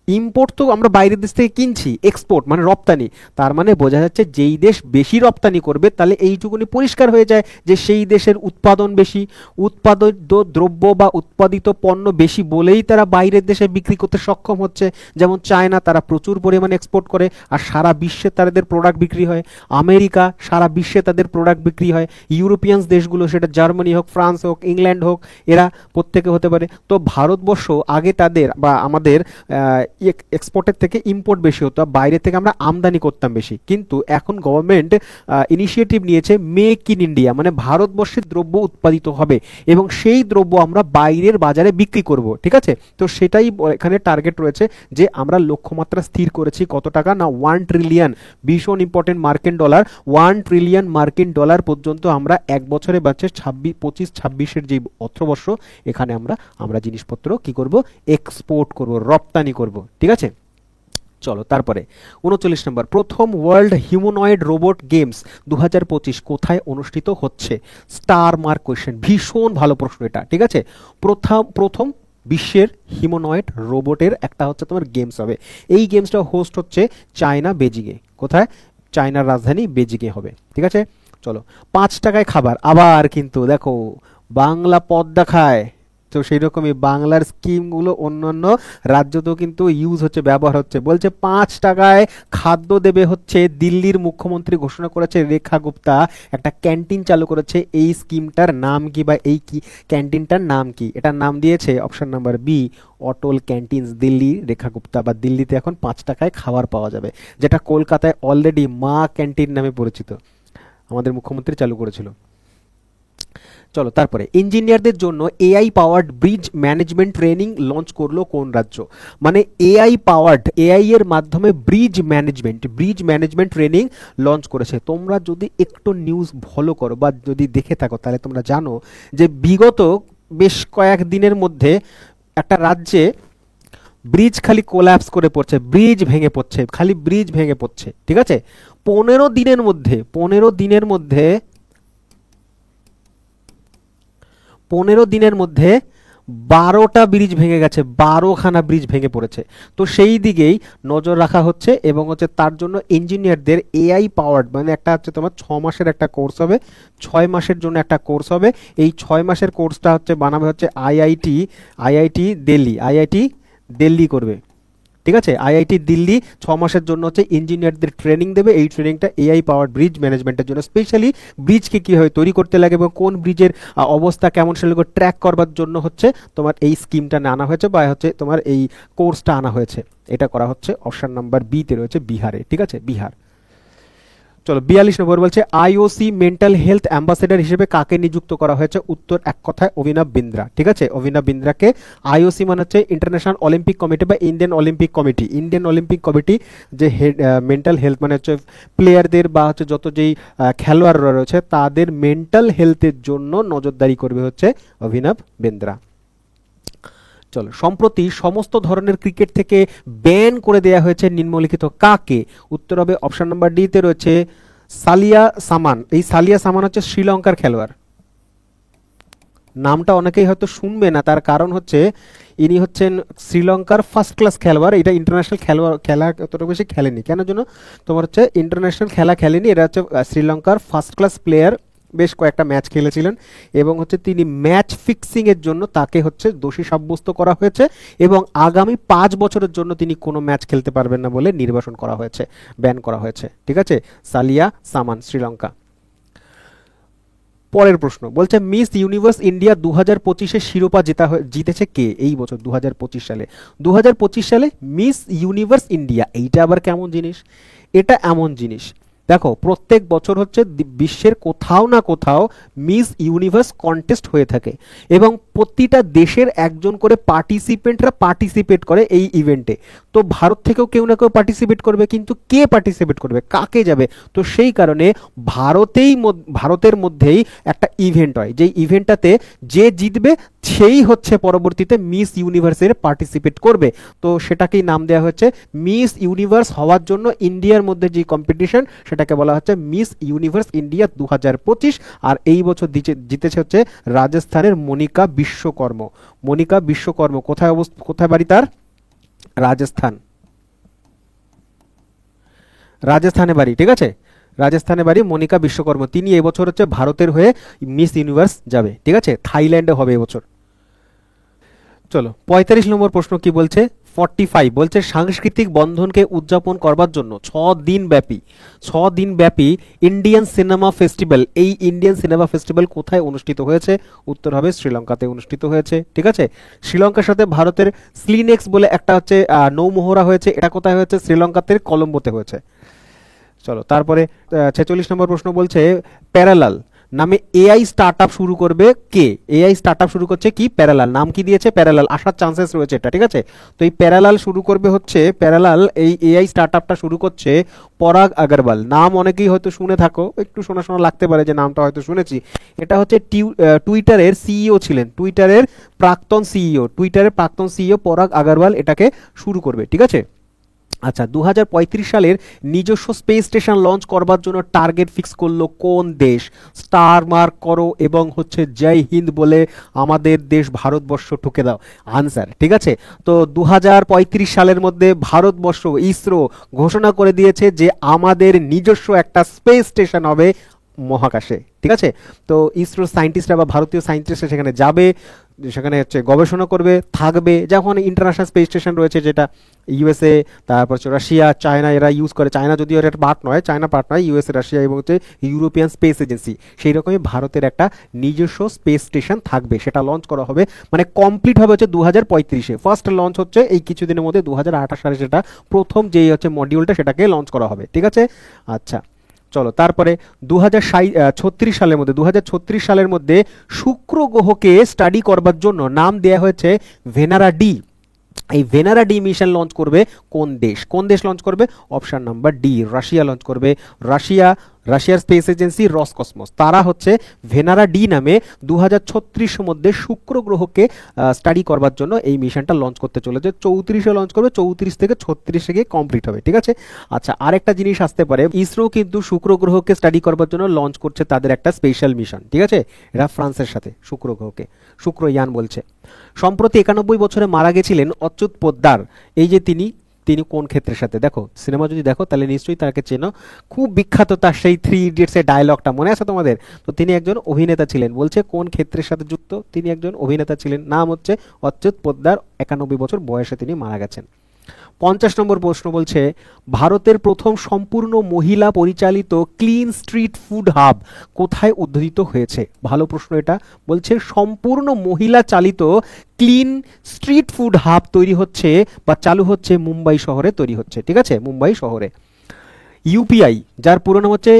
ইম্পোর্ট তো আমরা বাইরের দেশ থেকে কিনছি, এক্সপোর্ট মানে রপ্তানি, তার মানে বোঝা যাচ্ছে যেই দেশ বেশি রপ্তানি করবে তাহলে এইটুকুনি পরিষ্কার হয়ে যায় যে সেই দেশের উৎপাদন বেশি, উৎপাদিত দ্রব্য বা উৎপাদিত পণ্য বেশি বলেই তারা বাইরের দেশে বিক্রি করতে সক্ষম হচ্ছে। যেমন চায়না, তারা প্রচুর পরিমাণে এক্সপোর্ট করে আর সারা বিশ্বে তাদের প্রোডাক্ট বিক্রি হয়। আমেরিকা, সারা বিশ্বে তাদের প্রোডাক্ট বিক্রি হয়। ইউরোপিয়ান দেশগুলো, সেটা জার্মানি হোক, ফ্রান্স হোক, ইংল্যান্ড হোক, এরা প্রত্যেকে হতে পারে। তো ভারতবর্ষ আগে তাদের বা আমাদের এক্সপোর্টের থেকে ইম্পোর্ট বেশি হতো, বাইরে থেকে আমরা আমদানি করতাম বেশি, কিন্তু এখন গভর্নমেন্ট ইনিশিয়েটিভ নিয়েছে মেক ইন ইন্ডিয়া, মানে ভারতবর্ষের দ্রব্য উৎপাদিত হবে এবং সেই দ্রব্য আমরা বাইরের বাজারে বিক্রি করব, ঠিক আছে। তো সেটাই এখানে টার্গেট রয়েছে যে আমরা লক্ষ্যমাত্রা স্থির করেছি কত টাকা না 1 ট্রিলিয়ন, ভীষণ ইম্পর্টেন্ট মার্কিন ডলার, 1 ট্রিলিয়ন মার্কিন ডলার পর্যন্ত আমরা এক বছরে বাঁচে 25-26-এর যে অর্থবর্ষ এখানে আমরা জিনিসপত্র কি করব, এক্সপোর্ট করব, রপ্তানি করব, ঠিক আছে। চলো তারপরে 39 নম্বর, প্রথম ওয়ার্ল্ড হিউম্যানয়েড রোবট গেমস 2025 কোথায় অনুষ্ঠিত হচ্ছে? স্টার মার্ক কোয়েশ্চেন, ভীষণ ভালো প্রশ্ন এটা, ঠিক আছে। প্রথম বিশ্বের হিউম্যানয়েড রোবটের একটা হচ্ছে তোমার গেমস হবে, এই গেমসটা হোস্ট হচ্ছে চায়না বেজিংয়ে। কোথায়? চায়নার রাজধানী বেজিংয়ে হবে, ঠিক আছে। চলো 5 টাকায় খাবার, আবার কিন্তু দেখো বাংলা পদ দেখায়, তো সেই রকমই বাংলার স্কিমগুলো অন্যান্য রাজ্যতেও কিন্তু ইউজ হচ্ছে, ব্যবহার হচ্ছে। বলছে 5 টাকায় খাদ্য দেবে হচ্ছে, দিল্লির মুখ্যমন্ত্রী ঘোষণা করেছে, রেখা গুপ্তা একটা ক্যান্টিন চালু করেছে। এই স্কিমটার নাম কি বা এই কি ক্যান্টিনটার নাম কি? এটার নাম দিয়েছে অপশন নাম্বার বি, অটল ক্যান্টিনস দিল্লি, রেখা গুপ্তা। বা দিল্লিতে এখন 5 টাকায় খাবার পাওয়া যাবে, যেটা কলকাতায় অলরেডি মা ক্যান্টিন নামে পরিচিত, আমাদের মুখ্যমন্ত্রী চালু করেছিল। চলো তারপরে, ইঞ্জিনিয়ারদের জন্য AI powered bridge management training launch করলো কোন রাজ্য? মানে এআই পাওয়ার্ড, এআই এর মাধ্যমে ব্রিজ ম্যানেজমেন্ট ট্রেনিং লঞ্চ করেছে। তোমরা যদি একটু নিউজ ফলো করো বা যদি দেখে থাকো তাহলে তোমরা জানো যে বিগত বেশ কয়েক দিনের মধ্যে একটা রাজ্যে ব্রিজ খালি কোল্যাপস করে পড়ছে, ব্রিজ ভেঙে পড়ছে, খালি ব্রিজ ভেঙে পড়ছে, ঠিক আছে। 15 দিনের মধ্যে 12টা ব্রিজ ভেঙে গেছে, 12খানা ব্রিজ ভেঙে পড়েছে। তো সেই দিকেই নজর রাখা হচ্ছে এবং হচ্ছে তার জন্য ইঞ্জিনিয়ারদের এআই পাওয়ার্ড, মানে একটা হচ্ছে তোমার 6 মাসের একটা কোর্স হবে, 6 মাসের জন্য একটা কোর্স হবে। এই 6 মাসের কোর্সটা হচ্ছে বানাবে হচ্ছে আইআইটি দিল্লি করবে, ঠিক আছে। আইআইটি দিল্লি 6 মাসের জন্য হচ্ছে ইঞ্জিনিয়ারদের ট্রেনিং দেবে। এই ট্রেনিংটা এআই পাওয়ার ব্রিজ ম্যানেজমেন্টের জন্য, স্পেশালি ব্রিজকে কীভাবে তৈরি করতে লাগে এবং কোন ব্রিজের অবস্থা কেমন সেগুলো ট্র্যাক করবার জন্য হচ্ছে তোমার এই স্কিমটা আনা হয়েছে বা হচ্ছে তোমার এই কোর্সটা আনা হয়েছে। এটা করা হচ্ছে অপশন নাম্বার বিতে রয়েছে বিহারে, ঠিক আছে, বিহার। চলো 42 নম্বর বলছে আইওসি মেন্টাল হেলথ অ্যাম্বাসেডর হিসেবে কাকে নিযুক্ত করা হয়েছে? উত্তর এক কথায় অভিনব বিন্দ্রা, ঠিক আছে। অভিনব বিন্দ্রাকে, আইওসি মানে হচ্ছে ইন্টারন্যাশনাল অলিম্পিক কমিটি বা ইন্ডিয়ান অলিম্পিক কমিটি যে হেড মেন্টাল হেলথ মানে হচ্ছে প্লেয়ারদের বা হচ্ছে যত যেই খেলোয়াড়রা রয়েছে তাদের মেন্টাল হেলথের জন্য নজরদারি করবে হচ্ছে অভিনব বিন্দ্রা। চলো, সম্প্রতি সমস্ত ধরনের ক্রিকেট থেকে ব্যান করে দেওয়া হয়েছে নিম্নলিখিত কাকে? উত্তর হবে অপশন নাম্বার ডিতে রয়েছে সালিয়া সামান। এই সালিয়া সামান হচ্ছে শ্রীলঙ্কার খেলোয়াড়, নামটা অনেকেই হয়তো শুনবে না, তার কারণ হচ্ছে ইনি হচ্ছেন শ্রীলঙ্কার ফার্স্ট ক্লাস খেলোয়াড়। এটা ইন্টারন্যাশনাল খেলা অতটা বেশি খেলেনি, কেন জন্য তোমার হচ্ছে ইন্টারন্যাশনাল খেলা খেলেনি, এটা হচ্ছে শ্রীলঙ্কার ফার্স্ট ক্লাস প্লেয়ার, বেশ কয়েকটা ম্যাচ খেলেছিলেন এবং হচ্ছে তিনি ম্যাচ ফিক্সিং এর জন্য তাকে হচ্ছে দোষী সাব্যস্ত করা হয়েছে এবং আগামী 5 বছরের জন্য তিনি কোনো ম্যাচ খেলতে পারবেন না বলে নির্বাসন করা হয়েছে, ব্যান করা হয়েছে, ঠিক আছে। সালিয়া সামান, শ্রীলঙ্কা। পরের প্রশ্ন বলছে মিস ইউনিভার্স ইন্ডিয়া 2025-এর শিরোপা জিতেছে কে এই বছর 2025 সালে? 2025 সালে মিস ইউনিভার্স ইন্ডিয়া, এইটা আবার কেমন জিনিস? এটা এমন জিনিস, দেখো প্রত্যেক বছর হচ্ছে বিশ্বের কোথাও না কোথাও মিস ইউনিভার্স কন্টেস্ট হয়ে থাকে এবং প্রতিটা দেশের একজন করে পার্টিসিপেন্টরা পার্টিসিপেট করে এই ইভেন্টে। তো ভারত থেকেও কেউ না কেউ পার্টিসিপেট করবে, কিন্তু কে পার্টিসিপেট করবে, কাকে যাবে? তো সেই কারণে ভারতের মধ্যেই একটা ইভেন্ট হয়, যেই ইভেন্টটাতে যে জিতবে সেই হচ্ছে পরবর্তীতে মিস ইউনিভার্সের পার্টিসিপেট করবে। তো সেটাকেই নাম দেওয়া হচ্ছে মিস ইউনিভার্স হওয়ার জন্য ইন্ডিয়ার মধ্যে যে কম্পিটিশন সেটাকে বলা হচ্ছে মিস ইউনিভার্স ইন্ডিয়া 2025। আর এই বছর জিতেছে হচ্ছে রাজস্থানের মনিকা বিশ্বকর্ম। কোথায় বাড়ি তার? রাজস্থানে বাড়ি, ঠিক আছে, রাজস্থানে বাড়ি মনিকা বিশ্বকর্ম। তিনি এবছর হচ্ছে ভারতের হয়ে মিস ইউনিভার্স যাবে, ঠিক আছে, থাইল্যান্ডে হবে এবছর। চলো 45 নম্বর প্রশ্ন কি বলছে? 45 বলছে সাংস্কৃতিক বন্ধনকে উদযাপন করবার জন্য 6 দিন ব্যাপী ইন্ডিয়ান সিনেমা ফেস্টিভ্যাল, এই ইন্ডিয়ান সিনেমা ফেস্টিভ্যাল কোথায় অনুষ্ঠিত হয়েছে? উত্তর হবে শ্রীলঙ্কাতে অনুষ্ঠিত হয়েছে। ঠিক আছে, শ্রীলঙ্কার সাথে ভারতের স্লিনেক্স বলে একটা হচ্ছে নৌমহড়া হয়েছে, এটা কোথায় হয়েছে? শ্রীলঙ্কাতে কলম্বোতে হয়েছে। চলো তারপরে 46 নম্বর প্রশ্ন বলছে প্যারালাল নামে এআই স্টার্টআপ শুরু করবে কে? এআই স্টার্টআপ শুরু করছে কি? প্যারালাল। নাম কি দিয়েছে? প্যারালাল। আসার চান্সেস রয়েছে এটা। ঠিক আছে, তো এই প্যারালাল শুরু করবে হচ্ছে প্যারালাল, এই এআই স্টার্টআপটা শুরু করছে পরাগ আগরওয়াল। নাম অনেকেই হয়তো শুনে থাকো, একটু শোনা শোনা লাগতে পারে যে নামটা হয়তো শুনেছি। এটা হচ্ছে টুইটারের সিইও ছিলেন, টুইটারের প্রাক্তন সিইও পরাগ আগরওয়াল এটাকে শুরু করবে। ঠিক আছে, আচ্ছা 2035 সালের নিজস্ব স্পেস স্টেশন লঞ্চ করবার জন্য টার্গেট ফিক্স করলো কোন দেশ? স্টার মার্ক করো এবং হচ্ছে জয় হিন্দ বলে আমাদের দেশ ভারতবর্ষ ঠুকে দাও আনসার। ঠিক আছে, তো 2035 সালের মধ্যে ভারতবর্ষ ইসরো ঘোষণা করে দিয়েছে যে আমাদের নিজস্ব একটা স্পেস স্টেশন হবে মহাকাশে। ঠিক আছে, তো ইসরোর সায়েন্টিস্টরা বা ভারতীয় সায়েন্টিস্টরা সেখানে যাবে, সেখানে হচ্ছে গবেষণা করবে, থাকবে। যখন ইন্টারন্যাশনাল স্পেস স্টেশন রয়েছে যেটা ইউএসএ, তারপর হচ্ছে রাশিয়া, চায়না, এরা ইউজ করে। চায়না যদিও এটা পার্ট নয়, চায়না পার্ট নয়, ইউএসএ, রাশিয়া এবং হচ্ছে ইউরোপিয়ান স্পেস এজেন্সি, সেই রকমই ভারতের একটা নিজস্ব স্পেস স্টেশন থাকবে, সেটা লঞ্চ করা হবে, মানে কমপ্লিট হবে হচ্ছে 2035-এ। ফার্স্ট লঞ্চ হচ্ছে এই কিছুদিনের মধ্যে 2028 সালে সেটা প্রথম যেই হচ্ছে মডিউলটা সেটাকে লঞ্চ করা হবে। ঠিক আছে, আচ্ছা চলো তারপরে 2036 সালের মধ্যে শুক্র গ্রহকে স্টাডি করবার জন্য নাম দেয়া হয়েছে ভেনারা ডি। এই ভেনারা ডি মিশন লঞ্চ করবে কোন দেশ লঞ্চ করবে? Option number D, Russia launch করবে। রাশিয়ার স্পেস এজেন্সি রসকসমস, তারা হচ্ছে ভেনারা ডি নামে 2036 মধ্যে শুক্র গ্রহকে স্টাডি করবার জন্য এই মিশনটা লঞ্চ করতে চলেছে। 34-এ লঞ্চ করবে, 34 থেকে 36-এ গিয়ে কমপ্লিট হবে। ঠিক আছে, আচ্ছা আরেকটা জিনিস আসতে পারে, ইসরো কিন্তু শুক্র গ্রহকে স্টাডি করবার জন্য লঞ্চ করছে তাদের একটা স্পেশাল মিশন। ঠিক আছে, এরা ফ্রান্সের সাথে শুক্র গ্রহকে শুক্রয়ান বলছে। সম্প্রতি 91 বছরে মারা গেছিলেন অচ্যুত পোদ্দার, এই যে তিনি কোন ক্ষেত্রের সাথে? দেখো সিনেমা যদি দেখো তাহলে নিশ্চয়ই তাকে চেনো, খুব বিখ্যাত তার সেই 3 ইডিয়টস এর ডায়লগটা মনে আছে তোমাদের? তো তিনি একজন অভিনেতা ছিলেন, বলছে কোন ক্ষেত্রের সাথে যুক্ত? তিনি একজন অভিনেতা ছিলেন, নাম হচ্ছে অচ্যুত পোদ্দার, 91 বছর বয়সে তিনি মারা গেছেন। 50 নম্বর প্রশ্ন বলছে ভারতের প্রথম সম্পূর্ণ মহিলা পরিচালিত ক্লিন স্ট্রিট ফুড হাব কোথায় উদ্বোধিত হয়েছে? ভালো প্রশ্ন এটা, বলছে সম্পূর্ণ মহিলা চালিত ক্লিন স্ট্রিট ফুড হাব তৈরি হচ্ছে বা চালু হচ্ছে মুম্বাই শহরে তৈরি হচ্ছে। ঠিক আছে, মুম্বাই শহরে। ইউপিআই, যার পুরো নাম হচ্ছে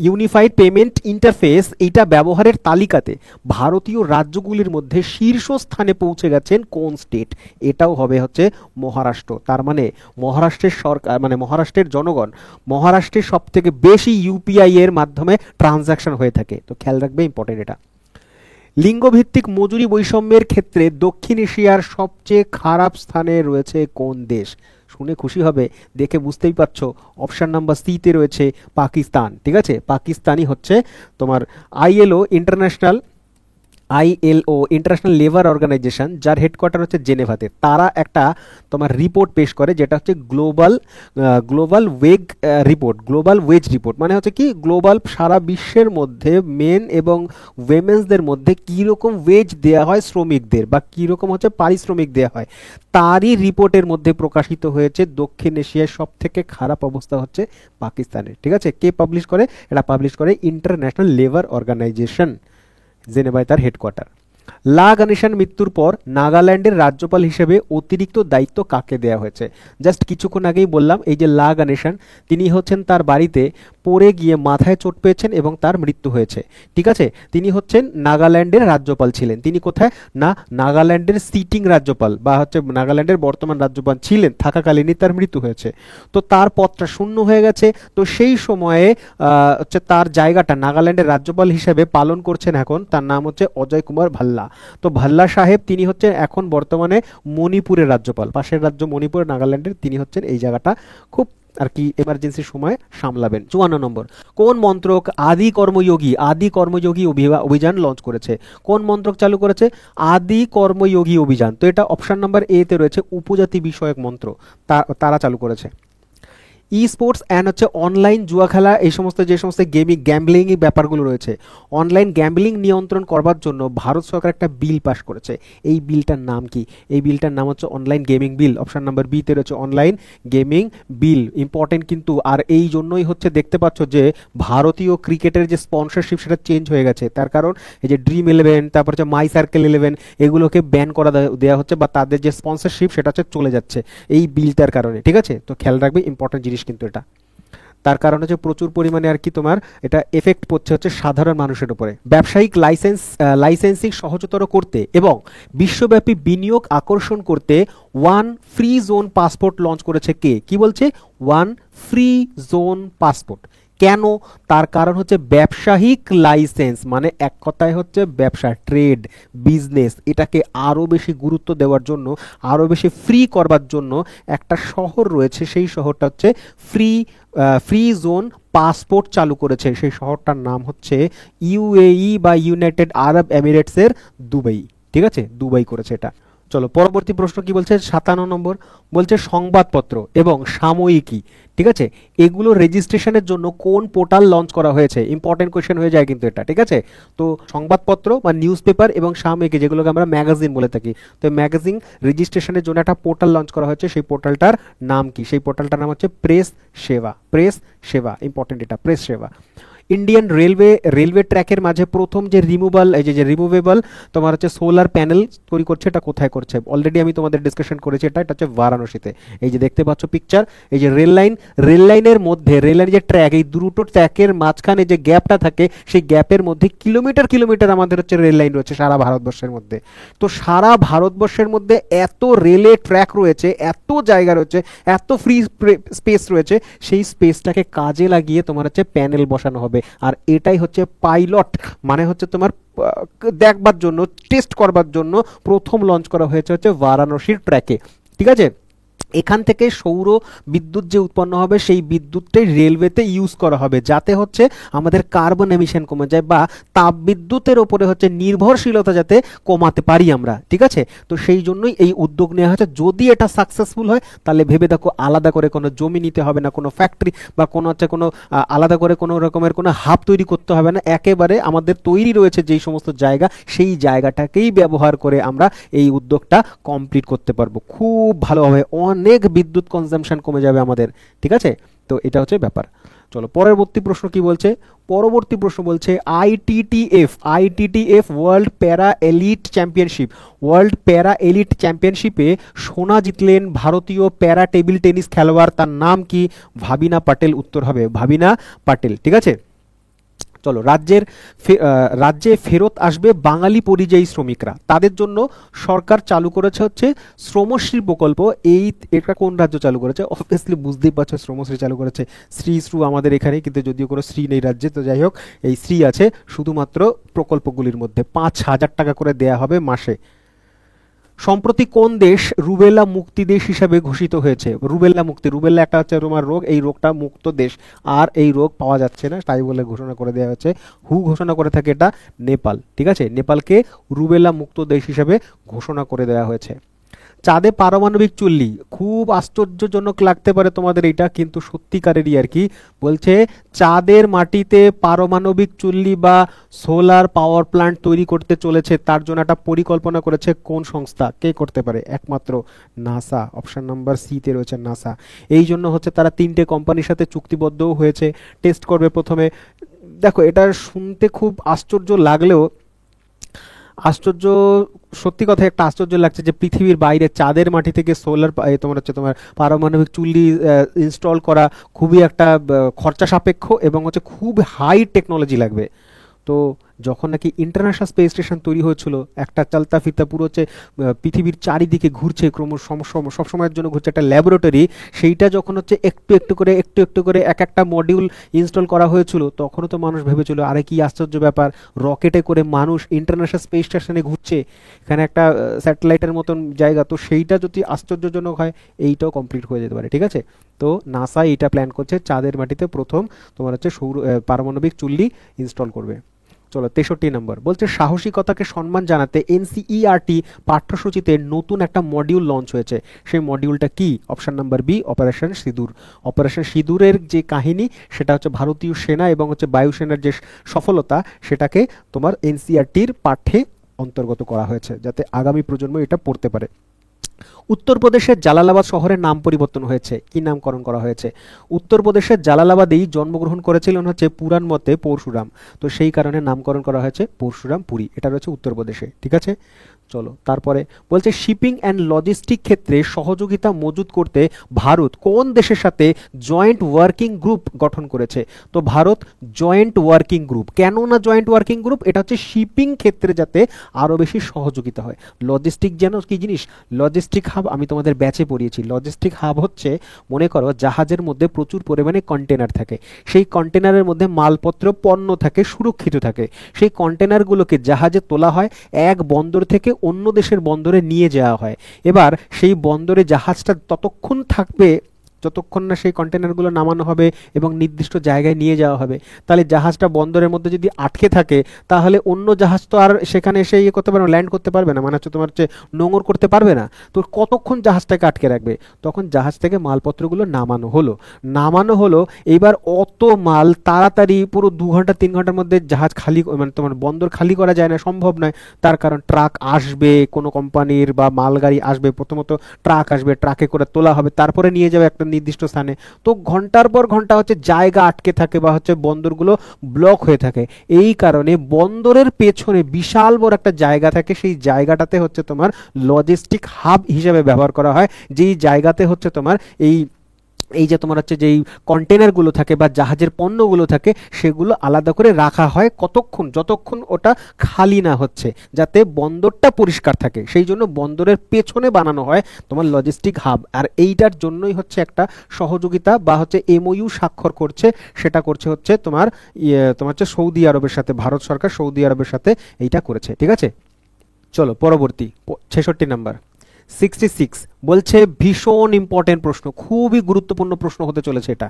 ইউনিফাইড পেমেন্ট ইন্টারফেস, এইটা ব্যবহারের তালিকাতে ভারতীয় রাজ্যগুলির মধ্যে শীর্ষস্থানে পৌঁছে গেছেন কোন স্টেট? এটাও হবে হচ্ছে মহারাষ্ট্র। তার মানে মহারাষ্ট্রের সরকার, মানে মহারাষ্ট্রের জনগণ, মহারাষ্ট্রের সব থেকে বেশি ইউপিআই এর মাধ্যমে ট্রানজাকশন হয়ে থাকে, তো খেয়াল রাখবে, ইম্পর্টেন্ট এটা। লিঙ্গভিত্তিক মজুরি বৈষম্যের ক্ষেত্রে দক্ষিণ এশিয়ার সবচেয়ে খারাপ স্থানে রয়েছে কোন দেশ? শুনে খুশি হবে, দেখে বুঝতেই পারছো, অপশন নাম্বার সিতে রয়েছে পাকিস্তান। ঠিক আছে, পাকিস্তানই হচ্ছে তোমার আইএলও ইন্টারন্যাশনাল লেবার অর্গানাইজেশন, যার হেডকোয়ার্টার হচ্ছে জেনেভাতে, তারা একটা তোমার রিপোর্ট পেশ করে যেটা হচ্ছে গ্লোবাল ওয়েজ রিপোর্ট। মানে হচ্ছে কি, গ্লোবাল সারা বিশ্বের মধ্যে মেন এবং উইমেন্সদের মধ্যে কীরকম ওয়েজ দেওয়া হয় শ্রমিকদের, বা কীরকম হচ্ছে পারিশ্রমিক দেওয়া হয়, তারই রিপোর্টের মধ্যে প্রকাশিত হয়েছে দক্ষিণ এশিয়ার সব থেকে খারাপ অবস্থা হচ্ছে পাকিস্তানের। ঠিক আছে, কে পাবলিশ করে? এটা পাবলিশ করে ইন্টারন্যাশনাল লেবার অর্গানাইজেশন, জেনেভায় তার হেডকোয়ার্টার। লা গণেশন মৃত্যুর পর নাগাল্যান্ডের রাজ্যপাল হিসেবে অতিরিক্ত দায়িত্ব কাকে দেওয়া হয়েছে? জাস্ট কিছুক্ষণ আগেই বললাম, এই যে লা গণেশন, তিনি হচ্ছেন তার বাড়িতে পড়ে গিয়ে মাথায় চোট পেয়েছেন এবং তার মৃত্যু হয়েছে। ঠিক আছে, তিনি হচ্ছেন নাগাল্যান্ডের রাজ্যপাল ছিলেন। তিনি কোথায় না, নাগাল্যান্ডের সিটিং রাজ্যপাল বা হচ্ছে নাগাল্যান্ডের বর্তমান রাজ্যপাল ছিলেন, থাকাকালীনই তার মৃত্যু হয়েছে। তো তার পদটা শূন্য হয়ে গেছে, তো সেই সময়ে হচ্ছে তার জায়গাটা নাগাল্যান্ডের রাজ্যপাল হিসেবে পালন করছেন এখন, তার নাম হচ্ছে অজয় কুমার ভাল্লা। তো ভাল্লা সাহেব তিনি হচ্ছেন এখন বর্তমানে মণিপুরের রাজ্যপাল, পাশের রাজ্য মণিপুর নাগাল্যান্ডের, তিনি হচ্ছেন এই জায়গাটা খুব আর কি এমার্জেন্সির সময় সামলাবেন। 54 নম্বর, কোন মন্ত্রক আদি কর্মযোগী অভিযান লঞ্চ করেছে? কোন মন্ত্রক চালু করেছে আদি কর্মযোগী অভিযান? তো এটা অপশন নাম্বার এ তে রয়েছে উপজাতি বিষয়ক মন্ত্র, তারা চালু করেছে। ই স্পোর্টস অ্যান্ড হচ্ছে অনলাইন জুয়া খেলা, এই সমস্ত যে সমস্ত গ্যাম্বলিং ব্যাপারগুলো রয়েছে, অনলাইন গ্যাম্বলিং নিয়ন্ত্রণ করবার জন্য ভারত সরকার একটা বিল পাশ করেছে। এই বিলটার নাম কি? এই বিলটার নাম হচ্ছে online gaming bill. Option number B তে রয়েছে অনলাইন গেমিং বিল। ইম্পর্টেন্ট কিন্তু, আর এই জন্যই হচ্ছে দেখতে পাচ্ছ যে ভারতীয় ক্রিকেটের যে স্পন্সরশিপ সেটা চেঞ্জ হয়ে গেছে। তার কারণ এই যে ড্রিম 11, তারপর হচ্ছে মাই সার্কেল 11, এগুলোকে ব্যান করা দেওয়া হচ্ছে, বা তাদের যে স্পন্সরশিপ সেটা হচ্ছে চলে যাচ্ছে এই বিলটার কারণে। ঠিক আছে, তো খেয়াল রাখবে, ইম্পর্টেন্ট জিনিস কিন্তু এটা। তার কারণ হচ্ছে প্রচুর পরিমাণে আর কি তোমার এটা এফেক্ট পড়ছে হচ্ছে সাধারণ মানুষের উপরে। ব্যবসায়িক লাইসেন্সিং সহজতর করতে এবং বিশ্বব্যাপী বিনিয়োগ আকর্ষণ করতে one free zone passport launch করেছে কে? কি বলছে? One free zone passport. কেন? তার কারণ হচ্ছে ব্যবসায়িক লাইসেন্স, মানে এক কথায় হচ্ছে ব্যবসা, ট্রেড, বিজনেস, এটাকে আরও বেশি গুরুত্ব দেওয়ার জন্য, আরও বেশি ফ্রি করবার জন্য একটা শহর রয়েছে, সেই শহরটা হচ্ছে ফ্রি জোন পাসপোর্ট চালু করেছে। সেই শহরটার নাম হচ্ছে ইউএই বা ইউনাইটেড আরব এমিরেটসের দুবাই। ঠিক আছে, দুবাই করেছে এটা। চলো পরবর্তী প্রশ্ন কি বলছে, 57 নম্বর বলছে সংবাদপত্র এবং সাময়িকী, ঠিক আছে, এগুলো রেজিস্ট্রেশনের জন্য কোন পোর্টাল লঞ্চ করা হয়েছে? ইম্পর্টেন্ট কোয়েশ্চেন হয়ে যায় কিন্তু এটা। ঠিক আছে, তো সংবাদপত্র বা নিউজ পেপার এবং সাময়িকী, যেগুলোকে আমরা ম্যাগাজিন বলে থাকি, তো ম্যাগাজিন রেজিস্ট্রেশনের জন্য একটা পোর্টাল লঞ্চ করা হয়েছে। সেই পোর্টালটার নাম কি? সেই পোর্টালটার নাম হচ্ছে প্রেস সেবা। প্রেস সেবা, ইম্পর্টেন্ট এটা, প্রেস সেবা। ইন্ডিয়ান রেলওয়ে ট্র্যাকের মাঝে প্রথম যে রিমুভেবল তোমার হচ্ছে সোলার প্যানেল তৈরি করছে, এটা কোথায় করছে? অলরেডি আমি তোমাদের ডিসকাশন করেছি, এটা হচ্ছে বারাণসীতে। এই যে দেখতে পাচ্ছ পিকচার, এই যে রেল লাইনের মধ্যে, রেল লাইনের যে ট্র্যাক, এই দুটো ট্র্যাকের মাঝখানে যে গ্যাপটা থাকে, সেই গ্যাপের মধ্যে কিলোমিটার আমাদের হচ্ছে রেল লাইন রয়েছে সারা ভারতবর্ষের মধ্যে। তো সারা ভারতবর্ষের মধ্যে এত রেলে ট্র্যাক রয়েছে, এত জায়গা রয়েছে, এত ফ্রি স্পেস রয়েছে, সেই স্পেসটাকে কাজে লাগিয়ে তোমার হচ্ছে প্যানেল বসানো হবে। আর এটাই হচ্ছে পাইলট, মানে হচ্ছে তোমার দেখবার জন্য, টেস্ট করবার জন্য প্রথম লঞ্চ করা হয়েছে হচ্ছে বারাণসীর ট্র্যাকে। ঠিক আছে, এখান থেকে সৌর বিদ্যুৎ যে উৎপন্ন হবে, সেই বিদ্যুৎটাই রেলওয়েতে ইউজ করা হবে, যাতে হচ্ছে আমাদের কার্বন এমিশন কমে যায়, বা তাপবিদ্যুতের ওপরে হচ্ছে নির্ভরশীলতা যাতে কমাতে পারি আমরা। ঠিক আছে, তো সেই জন্যই এই উদ্যোগ নেওয়া হয়েছে। যদি এটা সাকসেসফুল হয়, তাহলে ভেবে দেখো, আলাদা করে কোনো জমি নিতে হবে না, কোনো ফ্যাক্টরি বা কোনো হচ্ছে কোনো আলাদা করে কোনো রকমের কোনো হাব তৈরি করতে হবে না। একেবারে আমাদের তৈরি রয়েছে যেই সমস্ত জায়গা, সেই জায়গাটাকেই ব্যবহার করে আমরা এই উদ্যোগটা কমপ্লিট করতে পারবো খুব ভালোভাবে। অনেক বিদ্যুৎ কনজাম্পশন কমে যাবে আমাদের। ঠিক আছে, তো এটা হচ্ছে ব্যাপার। চলো পরবর্তী প্রশ্ন কি বলছে। পরবর্তী প্রশ্ন বলছে আইটিটিএফ ওয়ার্ল্ড প্যারা এলিট চ্যাম্পিয়নশিপে সোনা জিতলেন ভারতীয় প্যারা টেবিল টেনিস খেলোয়াড়, তার নাম কি? ভাবিনা পাটেল উত্তর হবে, ভাবিনা পাটেল। ঠিক আছে, চলো রাজ্যে ফেরত আসবে বাঙালি পরিযায়ী শ্রমিকরা, তাদের জন্য সরকার চালু করেছে হচ্ছে শ্রমশ্রী প্রকল্প। এটা কোন রাজ্য চালু করেছে? অবভিয়াসলি বুঝতেই পারছো, শ্রমশ্রী চালু করেছে শ্রী আমাদের এখানে, কিন্তু যদিও কোনো শ্রী নেই রাজ্যে, তো যাই হোক, এই শ্রী আছে শুধুমাত্র প্রকল্পগুলির মধ্যে। 5,000 টাকা করে দেয়া হবে মাসে। সম্প্রতি কোন দেশ রুবেলা মুক্তি দেশ হিসাবে ঘোষিত হয়েছে? রুবেলা একটা হচ্ছে তোমার রোগ, এই রোগটা মুক্ত দেশ, আর এই রোগ পাওয়া যাচ্ছে না, তাই বলে ঘোষণা করে দেওয়া হচ্ছে। ঘোষণা করে থাকে এটা নেপাল। ঠিক আছে, নেপালকে রুবেলা মুক্ত দেশ হিসাবে ঘোষণা করে দেওয়া হয়েছে। চাঁদে পারমাণবিক চুল্লি, খুব আশ্চর্যজনক লাগতে পারে তোমাদের এটা, কিন্তু সত্যিকারেরই আর কি। বলছে চাঁদের মাটিতে পারমাণবিক চুল্লি বা সোলার পাওয়ার প্ল্যান্ট তৈরি করতে চলেছে, তার জন্য একটা পরিকল্পনা করেছে কোন সংস্থা? কে করতে পারে? একমাত্র নাসা। অপশন নাম্বার সি তে রয়েছে নাসা। এই জন্য হচ্ছে তারা 3টে কোম্পানির সাথে চুক্তিবদ্ধও হয়েছে, টেস্ট করবে প্রথমে। দেখো, এটা শুনতে খুব আশ্চর্য লাগলেও, সত্যি কথা একটা আশ্চর্য লাগছে যে পৃথিবীর বাইরে চাঁদের মাটি থেকে সোলার তোমার পারমাণবিক চুল্লি ইনস্টল করা খুবই একটা খরচা সাপেক্ষ এবং হচ্ছে খুব হাই টেকনোলজি লাগবে। তো যখন নাকি ইন্টারন্যাশনাল স্পেস স্টেশন তৈরি হয়েছিল, একটা চালতা ফিরতা পুরো হচ্ছে পৃথিবীর চারিদিকে ঘুরছে, ক্রমশ সবসময়ের জন্য ঘুরছে একটা ল্যাবরেটরি, সেইটা যখন হচ্ছে একটু একটু করে এক একটা মডিউল ইনস্টল করা হয়েছিল, তখনও তো মানুষ ভেবেছিল আরে কি আশ্চর্য ব্যাপার, রকেটে করে মানুষ ইন্টারন্যাশনাল স্পেস স্টেশনে ঘুরছে, এখানে একটা স্যাটেলাইটের মতন জায়গা, তো সেইটা যদি আশ্চর্যজনক হয়, এইটাও কমপ্লিট হয়ে যেতে পারে। ঠিক আছে, তো নাসা এইটা প্ল্যান করছে চাঁদের মাটিতে প্রথম তোমার হচ্ছে পারমাণবিক চুল্লি ইনস্টল করবে। চলো 63 নম্বর বলছে সাহসিকতাকে সম্মান জানাতে এনসিইআরটি পাঠ্যসূচিতে নতুন একটা মডিউল লঞ্চ হয়েছে, সেই মডিউলটা কি? অপশন নাম্বার বি অপারেশন সিঁদুর। অপারেশন সিঁদুরের যে কাহিনী সেটা হচ্ছে ভারতীয় সেনা এবং হচ্ছে বায়ুসেনার যে সফলতা সেটাকে তোমার এনসিইআরটির পাঠ্যে অন্তর্গত করা হয়েছে যাতে আগামী প্রজন্ম এটা পড়তে পারে। উত্তরপ্রদেশের জালালাবাদ শহরের নাম পরিবর্তন হয়েছে, কি নামকরণ করা হয়েছে? উত্তরপ্রদেশের জালালাবাদেই জন্মগ্রহণ করেছিলেন হচ্ছে পুরাণ মতে পরশুরাম, তো সেই কারণে নামকরণ করা হয়েছে পরশুরাম পুরী। এটা রয়েছে উত্তরপ্রদেশে, ঠিক আছে। চলো তারপরে বলছে শিপিং অ্যান্ড লজিস্টিক ক্ষেত্রে সহযোগিতা মজুত করতে ভারত কোন দেশের সাথে জয়েন্ট ওয়ার্কিং গ্রুপ গঠন করেছে? তো ভারত জয়েন্ট ওয়ার্কিং গ্রুপ, কেন না জয়েন্ট ওয়ার্কিং গ্রুপ? এটা হচ্ছে শিপিং ক্ষেত্রে যাতে আরও বেশি সহযোগিতা হয়। লজিস্টিক যেন কি জিনিস? লজিস্টিক হাব আমি তোমাদের ব্যাচে পড়িয়েছি। লজিস্টিক হাব হচ্ছে, মনে করো জাহাজের মধ্যে প্রচুর পরিমাণে কন্টেনার থাকে, সেই কন্টেনারের মধ্যে মালপত্র পণ্য থাকে, সুরক্ষিত থাকে, সেই কন্টেনারগুলোকে জাহাজে তোলা হয়, এক বন্দর থেকে অন্য দেশের বন্দরে নিয়ে যাওয়া হয়। এবার সেই বন্দরে জাহাজটা ততক্ষণ থাকবে যতক্ষণ না সেই কন্টেনারগুলো নামানো হবে এবং নির্দিষ্ট জায়গায় নিয়ে যাওয়া হবে। তাহলে জাহাজটা বন্দরের মধ্যে যদি আটকে থাকে তাহলে অন্য জাহাজ তো আর সেখানে এসে ইয়ে করতে পারবে না, ল্যান্ড করতে পারবে না, মানে হচ্ছে তোমার হচ্ছে নোঙর করতে পারবে না। তো কতক্ষণ জাহাজটাকে আটকে রাখবে? তখন জাহাজ থেকে মালপত্রগুলো নামানো হলো। এইবার অত মাল তাড়াতাড়ি পুরো 2 ঘন্টা 3 ঘন্টার মধ্যে জাহাজ খালি, মানে তোমার বন্দর খালি করা যায় না, সম্ভব নয়। তার কারণ ট্রাক আসবে, কোনো কোম্পানির বা মালগাড়ি আসবে, প্রথমত ট্রাক আসবে, ট্রাকে করে তোলা হবে, তারপরে নিয়ে যাবে একটা নির্দিষ্ট স্থানে। তো ঘন্টার পর ঘন্টা হচ্ছে জায়গা আটকে থাকে বা হচ্ছে বন্দরগুলো ব্লক হয়ে থাকে। এই কারণে বন্দরের পেছনে বিশাল বড় একটা জায়গা থাকে, সেই জায়গাটাতে হচ্ছে তোমার লজিস্টিক হাব হিসেবে ব্যবহার করা হয়, যেই জায়গাতে হচ্ছে তোমার এই যে তোমার হচ্ছে যেই কন্টেনারগুলো থাকে বা জাহাজের পণ্যগুলো থাকে সেগুলো আলাদা করে রাখা হয় কতক্ষণ, যতক্ষণ ওটা খালি না হচ্ছে, যাতে বন্দরটা পরিষ্কার থাকে। সেই জন্য বন্দরের পেছনে বানানো হয় তোমার লজিস্টিক হাব। আর এইটার জন্যই হচ্ছে একটা সহযোগিতা বা হচ্ছে এমওইউ স্বাক্ষর করছে, সেটা করছে হচ্ছে তোমার হচ্ছে সৌদি আরবের সাথে, ভারত সরকার সৌদি আরবের সাথে এইটা করেছে, ঠিক আছে। চলো পরবর্তী 66 নাম্বার 66 বলছে ভীষণ ইম্পর্টেন্ট প্রশ্ন, খুবই গুরুত্বপূর্ণ প্রশ্ন হতে চলেছে এটা।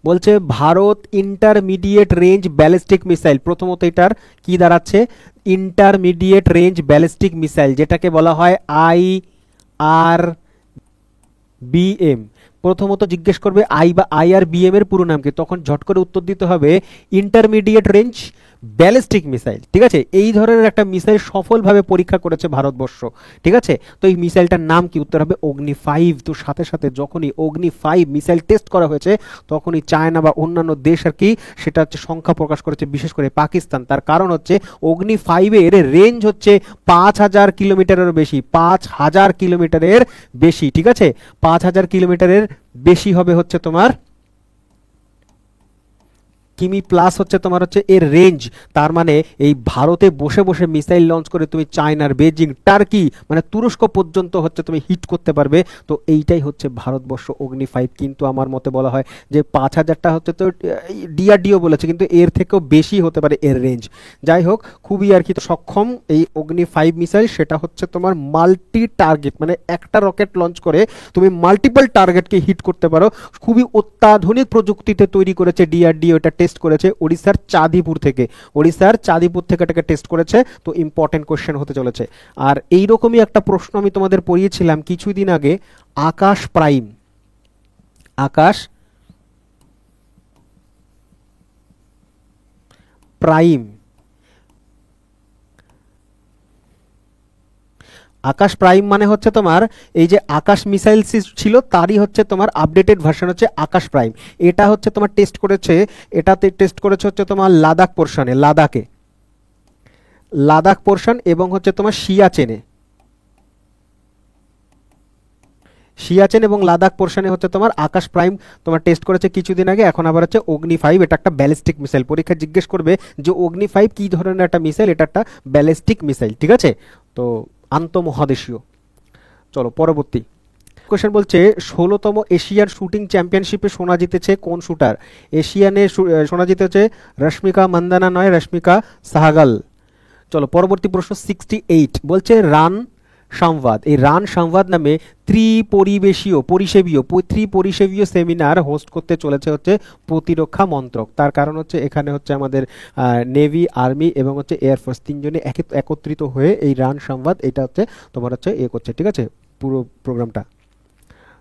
বলছে Bharat intermediate range ballistic missile, প্রথমত এটার কি দাঁড়াচ্ছে? ইন্টারমিডিয়েট রেঞ্জ ব্যালিস্টিক মিসাইল, যেটাকে বলা হয় IRBM। প্রথমত জিজ্ঞেস করবে IRBM এর পুরো নাম কি, তখন ঝট করে উত্তর দিতে হবে ইন্টারমিডিয়েট রেঞ্জ ব্যালিস্টিক মিসাইল, ঠিক আছে। এই ধরনের একটা মিসাইল সফলভাবে পরীক্ষা করেছে ভারতবর্ষ, ঠিক আছে। তো এই মিসাইলটার নাম কি? উত্তর হবে অগ্নি 5। তো সাথে সাথে যখনই অগ্নি 5 মিসাইল টেস্ট করা হয়েছে তখনই চায়না বা অন্যান্য দেশ আর কি সেটা হচ্ছে সংখ্যা প্রকাশ করেছে, বিশেষ করে পাকিস্তান। তার কারণ হচ্ছে অগ্নি 5 এর রেঞ্জ হচ্ছে 5000 কিলোমিটারের বেশি, 5000 কিলোমিটারের বেশি, ঠিক আছে। 5000 কিলোমিটারের বেশি হবে হচ্ছে তোমার কিমি প্লাস হচ্ছে তোমার হচ্ছে এর রেঞ্জ। তার মানে এই ভারতে বসে বসে মিসাইল লঞ্চ করে তুমি চায়নার বেজিং, টার্কি, মানে তুরস্ক পর্যন্ত হচ্ছে তুমি হিট করতে পারবে। তো এইটাই হচ্ছে ভারতবর্ষ অগ্নি 5। কিন্তু আমার মতে বলা হয় যে 5000টা হচ্ছে তো ডিআরডিও বলেছে, কিন্তু এর থেকেও বেশি হতে পারে এর রেঞ্জ। যাই হোক, খুবই আর কি সক্ষম এই অগ্নি 5 মিসাইল। সেটা হচ্ছে তোমার মাল্টি টার্গেট, মানে একটা রকেট লঞ্চ করে তুমি মাল্টিপল টার্গেটকে হিট করতে পারো। খুবই অত্যাধুনিক প্রযুক্তিতে তৈরি করেছে ডিআরডিও, এটা টেস্ট করেছে ওড়িশার চাঁদিপুর থেকে, এটাকে টেস্ট করেছে। তো ইম্পর্টেন্ট কোশ্চেন হতে চলেছে। আর এইরকমই একটা প্রশ্ন আমি তোমাদের পড়িয়েছিলাম কিছুদিন আগে, আকাশ প্রাইম। আকাশ প্রাইম, আকাশ প্রাইম মানে হচ্ছে তোমার এই যে আকাশ মিসাইল ছিল তারই হচ্ছে তোমার আপডেটেড ভার্সন হচ্ছে আকাশ প্রাইম। এটা হচ্ছে তোমার এটাতে টেস্ট করেছে হচ্ছে তোমার লাদাখ পোর্শনে, লাদাখ পোর্শন এবং হচ্ছে তোমার সিয়াচেন এবং লাদাখ পোর্শনে হচ্ছে তোমার আকাশ প্রাইম তোমার টেস্ট করেছে কিছুদিন আগে। এখন আবার হচ্ছে অগ্নি 5, এটা একটা ব্যালিস্টিক মিসাইল। পরীক্ষা জিজ্ঞেস করবে যে অগ্নি 5 কি ধরনের একটা মিসাইল, এটা একটা ব্যালিস্টিক মিসাইল, ঠিক আছে। তো আন্তঃমহাদেশীয়। চলো পরবর্তী কোশ্চেন বলছে 16তম এশিয়ান শুটিং চ্যাম্পিয়নশিপে সোনা জিতেছে কোন শুটার? এশিয়ানে সোনা জিতেছে রশ্মিকা মান্দানা, নয় রশ্মিকা সাহাগাল। চলো পরবর্তী প্রশ্ন 68 বলছে রান সংবাদ, এই রান সংবাদ নামে ত্রিপরিষেবীয় সেমিনার হোস্ট করতে চলেছে হচ্ছে প্রতিরক্ষা মন্ত্রক। তার কারণ হচ্ছে এখানে হচ্ছে আমাদের নেভি, আর্মি এবং হচ্ছে এয়ারফোর্স তিনজনে একত্রিত হয়ে এই রান সংবাদ এটা হচ্ছে তোমার হচ্ছে করছে, ঠিক আছে, পুরো প্রোগ্রামটা।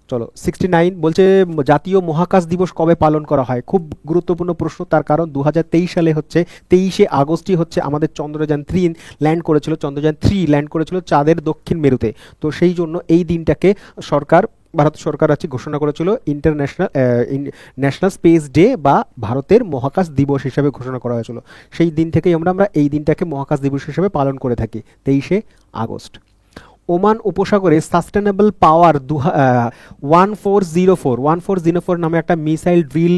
চলো 69 বলছে জাতীয় মহাকাশ দিবস কবে পালন করা হয়? খুব গুরুত্বপূর্ণ প্রশ্ন, তার কারণ 2023 সালে হচ্ছে 23শে আগস্টই হচ্ছে আমাদের চন্দ্রযান 3 ল্যান্ড করেছিল চাঁদের দক্ষিণ মেরুতে। তো সেই জন্য এই দিনটাকে ভারত সরকার আছে ঘোষণা করেছিল ন্যাশনাল স্পেস ডে বা ভারতের মহাকাশ দিবস হিসেবে ঘোষণা করা হয়েছিল। সেই দিন থেকেই আমরা এই দিনটাকে মহাকাশ দিবস হিসেবে পালন করে থাকি 23শে আগস্ট। ওমান উপসাগরে সাস্টেনেবল পাওয়ার 1404 নামে একটা মিসাইল ড্রিল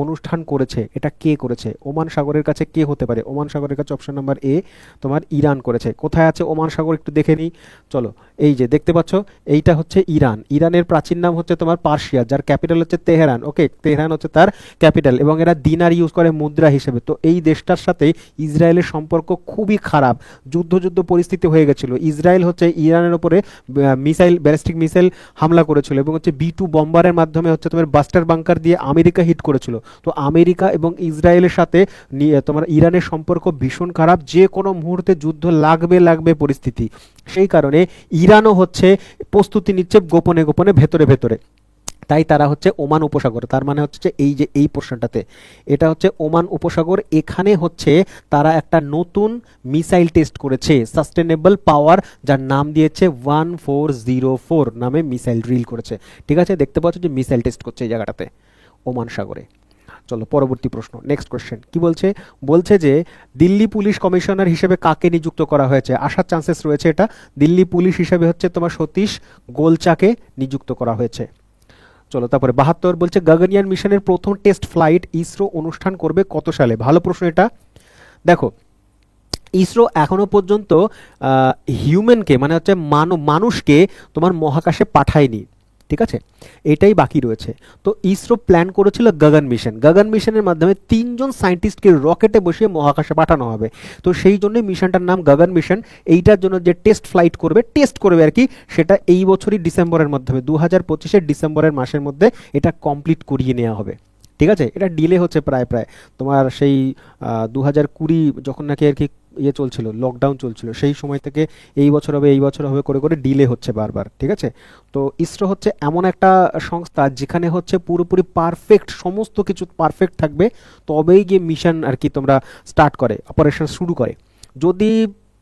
অনুষ্ঠান করেছে। এটা কে করেছে? ওমান সাগরের কাছে কে হতে পারে? ওমান সাগরের কাছে অপশন নাম্বার এ তোমার ইরান করেছে। কোথায় আছে ওমান সাগর একটু দেখে নিই। চলো, এই যে দেখতে পাচ্ছ এইটা হচ্ছে ইরান। ইরানের প্রাচীন নাম হচ্ছে তোমার পার্সিয়া, যার ক্যাপিটাল হচ্ছে তেহরান। ওকে, তেহরান হচ্ছে তার ক্যাপিটাল এবং এরা দিনার ইউজ করে মুদ্রা হিসেবে। তো এই দেশটার সাথে ইসরায়েলের সম্পর্ক খুবই খারাপ, যুদ্ধ পরিস্থিতি হয়ে গেছিল। ইসরায়েল হচ্ছে ইরানের উপরে ব্যালিস্টিক মিসাইল হামলা করেছিল এবং হচ্ছে B2 বম্বারের মাধ্যমে হচ্ছে তোমার বাস্টার বাংকার দিয়ে আমেরিকা হিট করেছিল। তো আমেরিকা এবং ইসরায়েলের সাথে তোমার ইরানের সম্পর্ক ভীষণ খারাপ, যে কোনো মুহূর্তে যুদ্ধ লাগবে পরিস্থিতি। সেই কারণে ইরানও হচ্ছে প্রস্তুতি নিচ্ছে গোপনে ভেতরে। তাই তারা হচ্ছে ওমান উপসাগর, তার মানে হচ্ছে এই যে এই পোর্শনটাতে এটা হচ্ছে ওমান উপসাগর। এখানে হচ্ছে তারা একটা নতুন মিসাইল টেস্ট করেছে সাস্টেনেবল পাওয়ার, যার নাম দিয়েছে 1404 নামে মিসাইল ড্রিল করেছে। ঠিক আছে, দেখতে পাচ্ছ যে মিসাইল টেস্ট করছে এই জায়গাটাতে ওমান সাগরে। চলো পরবর্তী প্রশ্ন, নেক্সট কোয়েশ্চেন কি বলছে যে দিল্লি পুলিশ কমিশনার হিসেবে কাকে নিযুক্ত করা হয়েছে? আসার চান্সেস রয়েছে এটা। দিল্লি পুলিশ হিসেবে হচ্ছে তোমার সতীশ গোলচাকে নিযুক্ত করা হয়েছে। চলো তারপরে 72 বলছে গগনয়ান মিশনের প্রথম টেস্ট ফ্লাইট ইসরো অনুষ্ঠান করবে কত সালে? ভালো প্রশ্ন এটা। দেখো, ইসরো এখনো পর্যন্ত হিউম্যানকে মানে হচ্ছে মানুষকে তোমার মহাকাশে পাঠায়নি, ঠিক আছে, এটাই বাকি রয়েছে। তো ইসরো প্ল্যান করেছিল গগন মিশনের মাধ্যমে 3 জন সায়েন্টিস্টকে রকেটে বসিয়ে মহাকাশে পাঠানো হবে। তো সেই জন্য মিশনটার নাম গগন মিশন। এইটার জন্য যে টেস্ট করবে আর কি, সেটা এই বছরই ডিসেম্বরের মাধ্যমে 2025-এর ডিসেম্বরের মাসের মধ্যে এটা কমপ্লিট করিয়ে নেওয়া হবে। ঠিক আছে, এটা ডিলে হচ্ছে প্রায় তোমার সেই 2020 যখন নাকি আর কি চলছিল, লকডাউন চলছিল, সেই সময় থেকে এই বছর হবে করে ডিলে হচ্ছে বারবার। ঠিক আছে, তো ইসরো হচ্ছে এমন একটা সংস্থা যেখানে হচ্ছে পুরোপুরি পারফেক্ট, সমস্ত কিছু পারফেক্ট থাকবে, তবেই গিয়ে মিশন আর কি তোমরা স্টার্ট করে, অপারেশন শুরু করে। যদি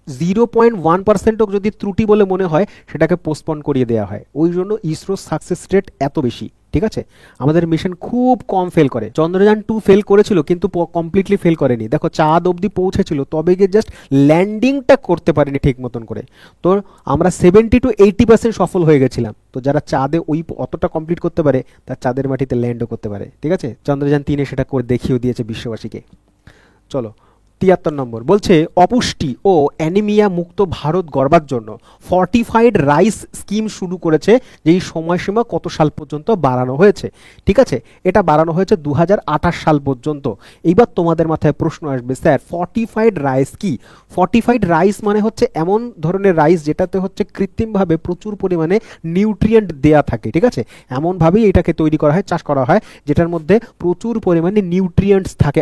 0.1% যদি ত্রুটি বলে মনে হয়, সেটাকে পোস্টপন করিয়ে দেওয়া হয়। ওই জন্য ইসরোর সাকসেস রেট এত বেশি। ঠিক আছে, আমাদের মিশন খুব কম ফেল করে। চন্দ্রযান 2 ফেল করেছিল কিন্তু কমপ্লিটলি ফেল করেনি। দেখো, চাঁদ অবধি পৌঁছেছিল, তবে গিয়ে জাস্ট ল্যান্ডিংটা করতে পারেনি ঠিক মতন করে। তো আমরা 70 to 80% সফল হয়ে গেছিলাম। তো যারা চাঁদে অতটা কমপ্লিট করতে পারে, তার চাঁদের মাটিতে ল্যান্ডও করতে পারে। ঠিক আছে, চন্দ্রযান 3 সেটা করে দেখিয়েও দিয়েছে বিশ্ববাসীকে। চলো 73 নম্বর বলছে অপুষ্টি ও অ্যানিমিয়া মুক্ত ভারত গড়বার জন্য ফর্টিফাইড রাইস স্কিম শুরু করেছে, যেই সময়সীমা কত সাল পর্যন্ত বাড়ানো হয়েছে? ঠিক আছে, এটা বাড়ানো হয়েছে 2028 সাল পর্যন্ত। এইবার তোমাদের মাথায় প্রশ্ন আসবে, স্যার ফর্টিফাইড রাইস কি? ফর্টিফাইড রাইস মানে হচ্ছে এমন ধরনের রাইস যেটাতে হচ্ছে কৃত্রিমভাবে প্রচুর পরিমাণে নিউট্রিয়েন্ট দেয়া থাকে। ঠিক আছে, এমনভাবেই এটাকে তৈরি করা হয়, চাষ করা হয়, যেটার মধ্যে প্রচুর পরিমাণে নিউট্রিয়েন্টস থাকে,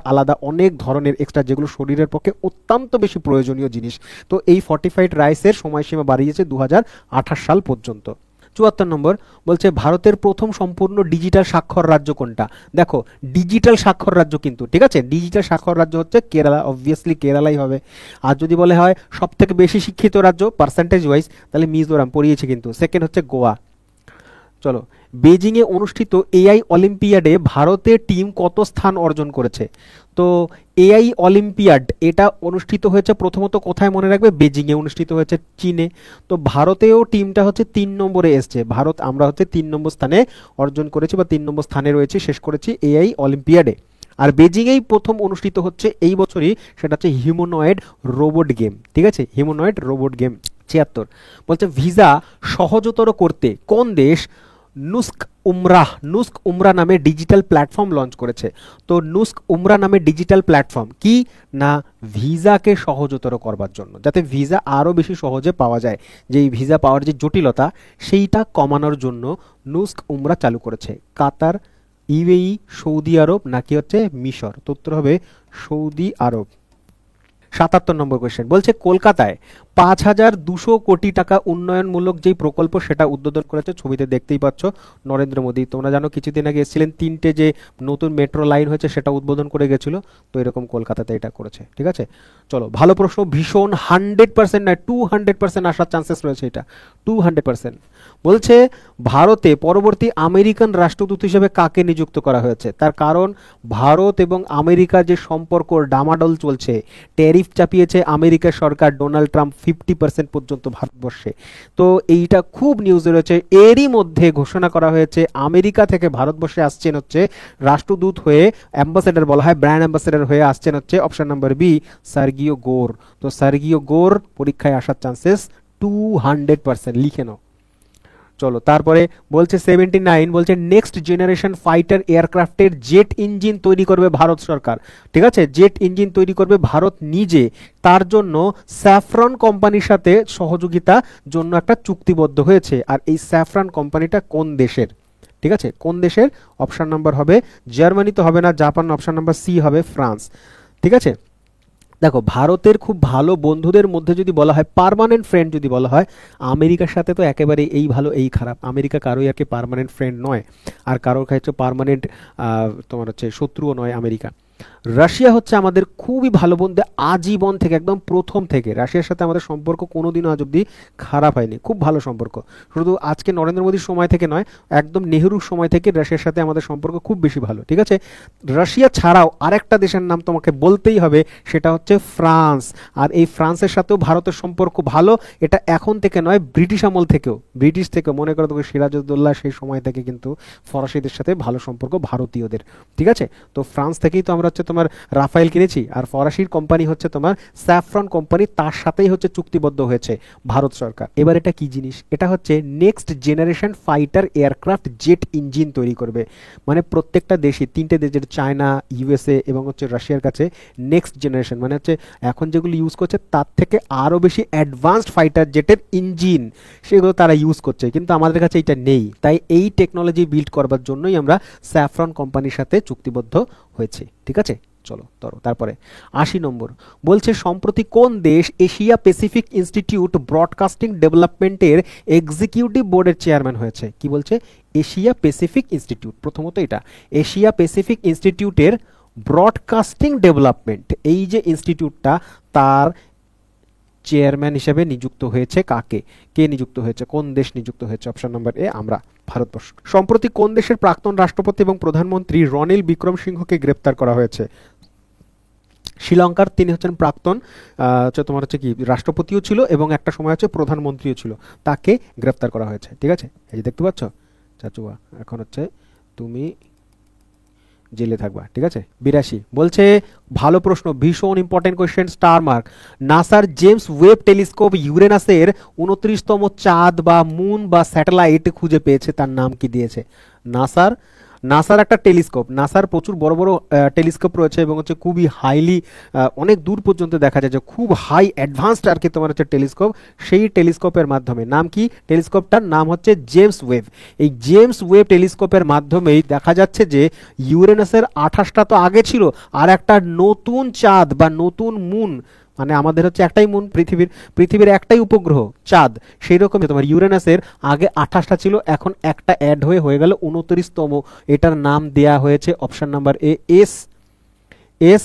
আলাদা অনেক ধরনের এক্সট্রা, যেগুলো শরীরের পক্ষে অত্যন্ত বেশি প্রয়োজনীয় জিনিস। তো এই ফর্টিফাইড রাইসের সময়সীমা বাড়িয়েছে 2028 সাল পর্যন্ত। 74 নম্বর বলছে ভারতের প্রথম সম্পূর্ণ ডিজিটাল স্বাক্ষর রাজ্য কোনটা? দেখো, ডিজিটাল স্বাক্ষর রাজ্য কিন্তু, ঠিক আছে, ডিজিটাল স্বাক্ষর রাজ্য হচ্ছে কেরালা, অবভিয়াসলি কেরালাই হবে। আর যদি বলে হয় সব থেকে বেশি শিক্ষিত রাজ্য পার্সেন্টেজ ওয়াইজ, তাহলে মিজোরাম, পড়িয়েছে কিন্তু। সেকেন্ড হচ্ছে গোয়া। চলো, বেজিংয়ে অনুষ্ঠিত এআই অলিম্পিয়াডে ভারতের টিম কত স্থান অর্জন করেছে? তো এআই অলিম্পিয়াড এটা অনুষ্ঠিত হয়েছে প্রথমত কোথায় মনে রাখবে? বেজিংয়ে অনুষ্ঠিত হয়েছে, চীনে। তো ভারতেও টিমটা হচ্ছে 3 নম্বরে এসছে। আমরা হচ্ছে 3 নম্বর স্থানে অর্জন করেছি বা 3 নম্বর স্থানে রয়েছে, শেষ করেছি এআই অলিম্পিয়াডে। আর বেজিংয়েই প্রথম অনুষ্ঠিত হচ্ছে এই বছরই, সেটা হচ্ছে হিউম্যানয়েড রোবট গেম। ঠিক আছে, হিউম্যানয়েড রোবট গেম। 76 বলছে ভিসা সহজতর করতে কোন দেশ নুস্ক উমরা নামে ডিজিটাল প্ল্যাটফর্ম লঞ্চ করেছে। তো নুস্ক উমরা নামে ডিজিটাল প্ল্যাটফর্ম কি না ভিসাকে সহজতর করবার জন্য, যাতে ভিসা আরও বেশি সহজে পাওয়া যায়, যে এই ভিসা পাওয়ার যে জটিলতা সেইটা কমানোর জন্য নুস্ক উমরা চালু করেছে। কাতার, ইউএই, সৌদি আরব নাকি হচ্ছে মিশর? তো উত্তর হবে সৌদি আরব। ৭৭ নম্বর কোয়েশ্চেন বলছে কলকাতায় ৫,২০০ কোটি টাকা উন্নয়নমূলক যেই প্রকল্প সেটা উদ্বোধন করেছে, ছবিতে দেখতেই পাচ্ছ নরেন্দ্র মোদী। তোমরা জানো কিছুদিন আগে এসেছিলেন, 3টে যে নতুন মেট্রো লাইন হয়েছে সেটা উদ্বোধন করে গেছিল, তো এরকম কলকাতাতে এটা করেছে। ঠিক আছে, চলো ভালো প্রশ্ন, ভীষণ 100% নয় 200% আসার চান্সেস রয়েছে, এটা 200%। বলছে ভারতে পরবর্তী আমেরিকান রাষ্ট্রদূত হিসেবে কাকে নিযুক্ত করা হয়েছে? তার কারণ ভারত এবং আমেরিকার যে সম্পর্ক ডামাডোল চলছে, ট্যারিফ চাপিয়েছে আমেরিকার সরকার, ডোনাল্ড ট্রাম্প 50% পর্যন্ত ভারতবর্ষে। তো এইটা খুব নিউজে রয়েছে। এরই মধ্যে ঘোষণা করা হয়েছে আমেরিকা থেকে ভারতবর্ষে আসছেন হচ্ছে রাষ্ট্রদূত হয়ে, অ্যাম্বাসেডার বলা হয়, ব্র্যান্ড অ্যাম্বাসেডার হয়ে আসছেন হচ্ছে অপশন নাম্বার বি সার্গিও গোর। তো সার্গিও গোর পরীক্ষায় আসার চান্সেস 200%, লিখে নাও। চলো তারপরে বলছে 79 বলছে নেক্সট জেনারেশন ফাইটার এয়ারক্রাফটের জেট ইঞ্জিন তৈরি করবে ভারত সরকার। ঠিক আছে, জেট ইঞ্জিন তৈরি করবে ভারত নিজে, তার জন্য স্যাফরন কোম্পানির সাথে সহযোগিতা জন্য একটা চুক্তিবদ্ধ হয়েছে। আর এই স্যাফরন কোম্পানিটা কোন দেশের? ঠিক আছে, কোন দেশের? অপশন নাম্বার হবে জার্মানি, তো হবে না, জাপান। অপশন নাম্বার সি হবে ফ্রান্স। ঠিক আছে, দেখো ভারতের খুব ভালো বন্ধুদের মধ্যে যদি বলা হয়, পার্মানেন্ট ফ্রেন্ড যদি বলা হয়, আমেরিকার সাথে তো একেবারে এই ভালো এই খারাপ। আমেরিকা কারোই আর কি পার্মানেন্ট ফ্রেন্ড নয়, আর কারোর কাছে পার্মানেন্ট তোমার হচ্ছে শত্রুও নয় আমেরিকা। রাশিয়া হচ্ছে আমাদের খুবই ভালো বন্ধু, আজীবন থেকে, একদম প্রথম থেকে রাশিয়ার সাথে আমাদের সম্পর্ক কোনোদিনও আজ অব্দি খারাপ হয়নি, খুব ভালো সম্পর্ক। শুধু আজকে নরেন্দ্র মোদীর সময় থেকে নয়, একদম নেহরুর সময় থেকে রাশিয়ার সাথে আমাদের সম্পর্ক খুব বেশি ভালো। ঠিক আছে, রাশিয়া ছাড়াও আরেকটা দেশের নাম তোমাকে বলতেই হবে, সেটা হচ্ছে ফ্রান্স। আর এই ফ্রান্সের সাথেও ভারতের সম্পর্ক ভালো, এটা এখন থেকে নয়, ব্রিটিশ আমল থেকেও, ব্রিটিশ থেকে মনে করো তোকে সিরাজউদ্দৌলা সেই সময় থেকে কিন্তু ফরাসিদের সাথে ভালো সম্পর্ক ভারতীয়দের। ঠিক আছে, তো ফ্রান্স থেকেই তো আমরা হচ্ছে তোমার রাফায়েল কিনেছি, আর ফরাসির কোম্পানি হচ্ছে তোমার স্যাফরন কোম্পানি, তার সাথেই হচ্ছে চুক্তিবদ্ধ হয়েছে ভারত সরকার। এবার এটা কি জিনিস? এটা হচ্ছে next generation fighter aircraft jet engine তৈরি করবে। মানে প্রত্যেকটা দেশে, 3টে দেশ, চায়না, ইউএসএ এবং হচ্ছে রাশিয়ার কাছে নেক্সট জেনারেশন মানে হচ্ছে এখন যেগুলো ইউজ করছে তার থেকে আরও বেশি অ্যাডভান্সড ফাইটার জেটের ইঞ্জিন সেগুলো তারা ইউজ করছে, কিন্তু আমাদের কাছে এটা নেই। তাই এই টেকনোলজি বিল্ড করবার জন্যই আমরা স্যাফরন কোম্পানির সাথে চুক্তিবদ্ধ হয়েছে। ঠিক আছে, চলো তারপরে 80 নম্বর বলছে সম্প্রতি কোন দেশ এশিয়া প্যাসিফিক ইনস্টিটিউট ব্রডকাস্টিং ডেভেলপমেন্টের এক্সিকিউটিভ বোর্ডের চেয়ারম্যান হয়েছে? কি বলছে? এশিয়া প্যাসিফিক ইনস্টিটিউট, প্রথমত এটা এশিয়া প্যাসিফিক ইনস্টিটিউটের ব্রডকাস্টিং ডেভেলপমেন্ট, এই যে ইনস্টিটিউটটা, তার চেয়ারম্যান হিসেবে নিযুক্ত হয়েছে কাকে? কে নিযুক্ত হয়েছে? কোন দেশ নিযুক্ত হয়েছে? অপশন নাম্বার এ আমরা, ভারতবর্ষ। সম্প্রতি কোন দেশের প্রাক্তন রাষ্ট্রপতি এবং প্রধানমন্ত্রী রনিল বিক্রমসিংহকে গ্রেপ্তার করা হয়েছে? শ্রীলঙ্কার তিনি হচ্ছেন প্রাক্তন তোমার হচ্ছে কি রাষ্ট্রপতিও ছিল এবং একটা সময় হচ্ছে প্রধানমন্ত্রীও ছিল, তাকে গ্রেপ্তার করা হয়েছে। ঠিক আছে, এই যে দেখতে পাচ্ছ চাচুয়া, এখন হচ্ছে তুমি জেলে থাকবা। ঠিক আছে, 82 বলছে ভালো প্রশ্ন, ভীষণ ইম্পর্টেন্ট কোয়েশ্চেন, স্টার মার্ক। নাসার জেমস ওয়েব টেলিস্কোপ ইউরেনাসের 29তম চাঁদ বা মুন বা স্যাটেলাইট খুঁজে পেয়েছে, তার নাম কি দিয়েছে? নাসার একটা টেলিস্কোপ, নাসার প্রচুর বড় বড় টেলিস্কোপ রয়েছে এবং হচ্ছে খুবই হাইলি, অনেক দূর পর্যন্ত দেখা যায়, যে খুব হাই অ্যাডভান্সড আর কি তোমার হচ্ছে টেলিস্কোপ। সেই টেলিস্কোপের মাধ্যমে, নাম কি টেলিস্কোপটার? নাম হচ্ছে জেমস ওয়েব। এই জেমস ওয়েব টেলিস্কোপের মাধ্যমেই দেখা যাচ্ছে যে ইউরেনাসের 28টা তো আগে ছিল, আর একটা নতুন চাঁদ বা নতুন মুন, মানে আমাদের হচ্ছে একটাই মুন, পৃথিবীর একটাই উপগ্রহ চাঁদ, সেই রকম তোমার ইউরেনাসের আগে 28টা ছিল, এখন একটা অ্যাড হয়ে গেল 29তম। এটার নাম দেয়া হয়েছে অপশন নাম্বার এ এস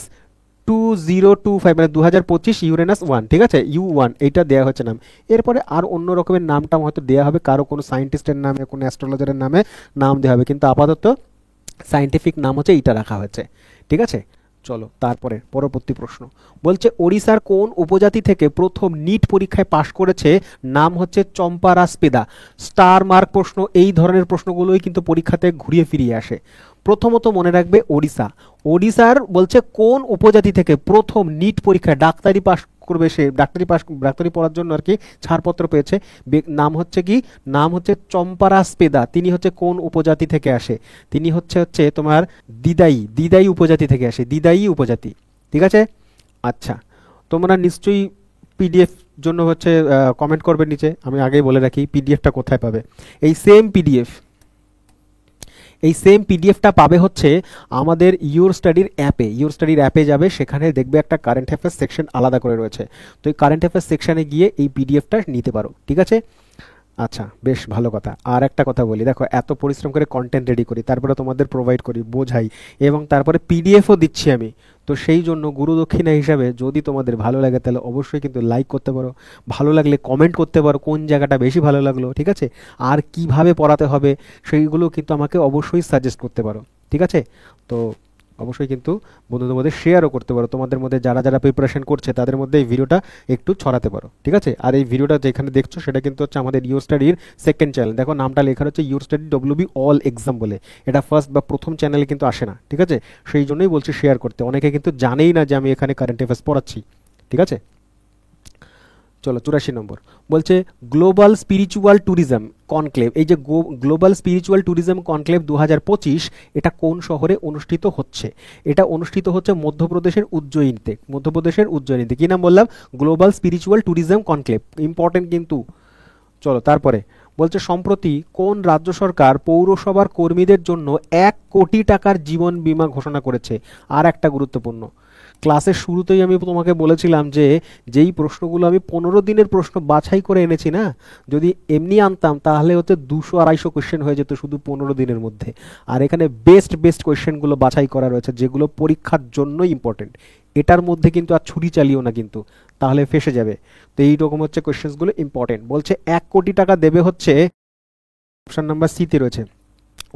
2025, মানে 2025 ইউরেনাস 1। ঠিক আছে, U1 এইটা দেওয়া হচ্ছে নাম। এরপরে আর অন্য রকমের নামটা হয়তো দেওয়া হবে, কারো কোনো সায়েন্টিস্টের নামে, কোনো অ্যাস্ট্রোলজারের নামে নাম দেওয়া হবে, কিন্তু আপাতত সায়েন্টিফিক নাম হচ্ছে এইটা রাখা হয়েছে। ঠিক আছে, চলো তারপরে পরবর্তী প্রশ্ন বলছে ওড়িশার কোন উপজাতি থেকে প্রথম নিট পরীক্ষায় পাশ করেছে? নাম হচ্ছে চম্পা রাজপেদা। স্টার মার্ক প্রশ্ন, এই ধরনের প্রশ্নগুলোই কিন্তু পরীক্ষাতে ঘুরিয়ে ফিরিয়ে আসে। প্রথমত মনে রাখবে ওড়িশার বলছে কোন উপজাতি থেকে প্রথম নিট পরীক্ষায় ডাক্তারি পাশ করবে, সে ডাক্তারি পড়ার জন্য আর কি ছাড়পত্র পেয়েছে। নাম হচ্ছে কি, নাম হচ্ছে চম্পারাস পেদা। তিনি হচ্ছে কোন উপজাতি থেকে আসে? তিনি হচ্ছে তোমার দিদাই উপজাতি থেকে আসে, দিদাই উপজাতি। ঠিক আছে, আচ্ছা তোমরা নিশ্চয়ই পিডিএফ জন্য হচ্ছে কমেন্ট করবে নিচে। আমি আগেই বলে রাখি পিডিএফটা কোথায় পাবে। এই সেম পিডিএফটা পাবে হচ্ছে আমাদের ইউর স্টাডির অ্যাপে যাবে, সেখানে দেখবে একটা কারেন্ট অ্যাফেয়ার্স সেকশন আলাদা করে রয়েছে। তো এই কারেন্ট অ্যাফেয়ার্স সেকশনে গিয়ে এই পিডিএফটা নিতে পারো। ঠিক আছে, আচ্ছা বেশ ভালো কথা। আর একটা কথা বলি, দেখো এত পরিশ্রম করে কন্টেন্ট রেডি করি, তারপরে তোমাদের প্রোভাইড করি, বোঝাই, এবং তারপরে পিডিএফও দিচ্ছি আমি। তো সেই জন্য গুরু দক্ষিণা হিসাবে যদি তোমাদের ভালো লাগে তাহলে অবশ্যই কিন্তু লাইক করতে পারো, ভালো লাগলে কমেন্ট করতে পারো কোন জায়গাটা বেশি ভালো লাগলো। ঠিক আছে, আর কিভাবে পড়াতে হবে সেইগুলো কিন্তু আমাকে অবশ্যই সাজেস্ট করতে পারো। ঠিক আছে, তো অবশ্যই কিন্তু বন্ধুদের মধ্যে শেয়ারও করতে পারো, তোমাদের মধ্যে যারা যারা প্রিপারেশন করছে তাদের মধ্যে এই ভিডিওটা একটু ছড়াতে পারো। ঠিক আছে, আর এই ভিডিওটা যেখানে দেখছো সেটা কিন্তু হচ্ছে আমাদের ইউর স্টাডির সেকেন্ড চ্যানেল। দেখো নামটা লেখা হচ্ছে your study WB all exam বলে, এটা ফার্স্ট বা প্রথম চ্যানেলে কিন্তু আসে না। ঠিক আছে, সেই জন্যই বলছি শেয়ার করতে, অনেকে কিন্তু জানেই না যে আমি এখানে কারেন্ট অ্যাফেয়ার্স পড়াচ্ছি। ঠিক আছে, চলো 84 নম্বর বলছে গ্লোবাল স্পিরিচুয়াল ট্যুরিজম কনক্লেভ। এই যে গ্লোবাল স্পিরিচুয়াল ট্যুরিজম কনক্লেভ 2025 এটা কোন শহরে অনুষ্ঠিত হচ্ছে? এটা অনুষ্ঠিত হচ্ছে মধ্যপ্রদেশের উজ্জয়িনীতে। কি নাম বললাম? Global spiritual tourism conclave, important কিন্তু। চলো তারপরে বলছে সম্প্রতি কোন রাজ্য সরকার পৌরসভার কর্মীদের জন্য 1 কোটি টাকার জীবন বীমা ঘোষণা করেছে? আর একটা গুরুত্বপূর্ণ, ক্লাসের শুরুতেই আমি তোমাকে বলেছিলাম যে যেই প্রশ্নগুলো আমি 15 দিনের প্রশ্ন বাছাই করে এনেছি না, যদি এমনি আনতাম তাহলে হচ্ছে 200-250 কোয়েশ্চেন হয়ে যেত শুধু 15 দিনের মধ্যে। আর এখানে বেস্ট কোয়েশ্চেনগুলো বাছাই করা রয়েছে যেগুলো পরীক্ষার জন্য ইম্পর্টেন্ট। এটার মধ্যে কিন্তু আর ছুরি চালিও না কিন্তু, তাহলে ফেসে যাবে। তো এইরকম হচ্ছে কোয়েশ্চেনগুলো ইম্পর্টেন্ট। বলছে 1 কোটি টাকা দেবে হচ্ছে, অপশন নাম্বার সিতে রয়েছে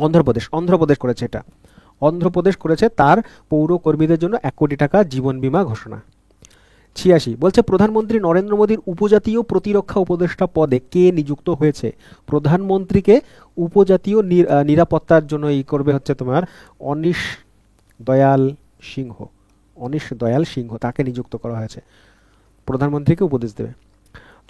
অন্ধ্রপ্রদেশ করেছে এটা। অন্ধ্রপ্রদেশ করেছে তার পৌর কর্মীদের জন্য 1 কোটি টাকা জীবন বীমা ঘোষণা। 86 বলছে প্রধানমন্ত্রী নরেন্দ্র মোদীর উপজাতীয় প্রতিরক্ষা উপদেষ্টা পদে কে নিযুক্ত হয়েছে? প্রধানমন্ত্রীকে উপজাতীয় নিরাপত্তার জন্য এই করবে হচ্ছে তোমার অনিশ দয়াল সিংহ, তাকে নিযুক্ত করা হয়েছে, প্রধানমন্ত্রীকে উপদেশ দেবে।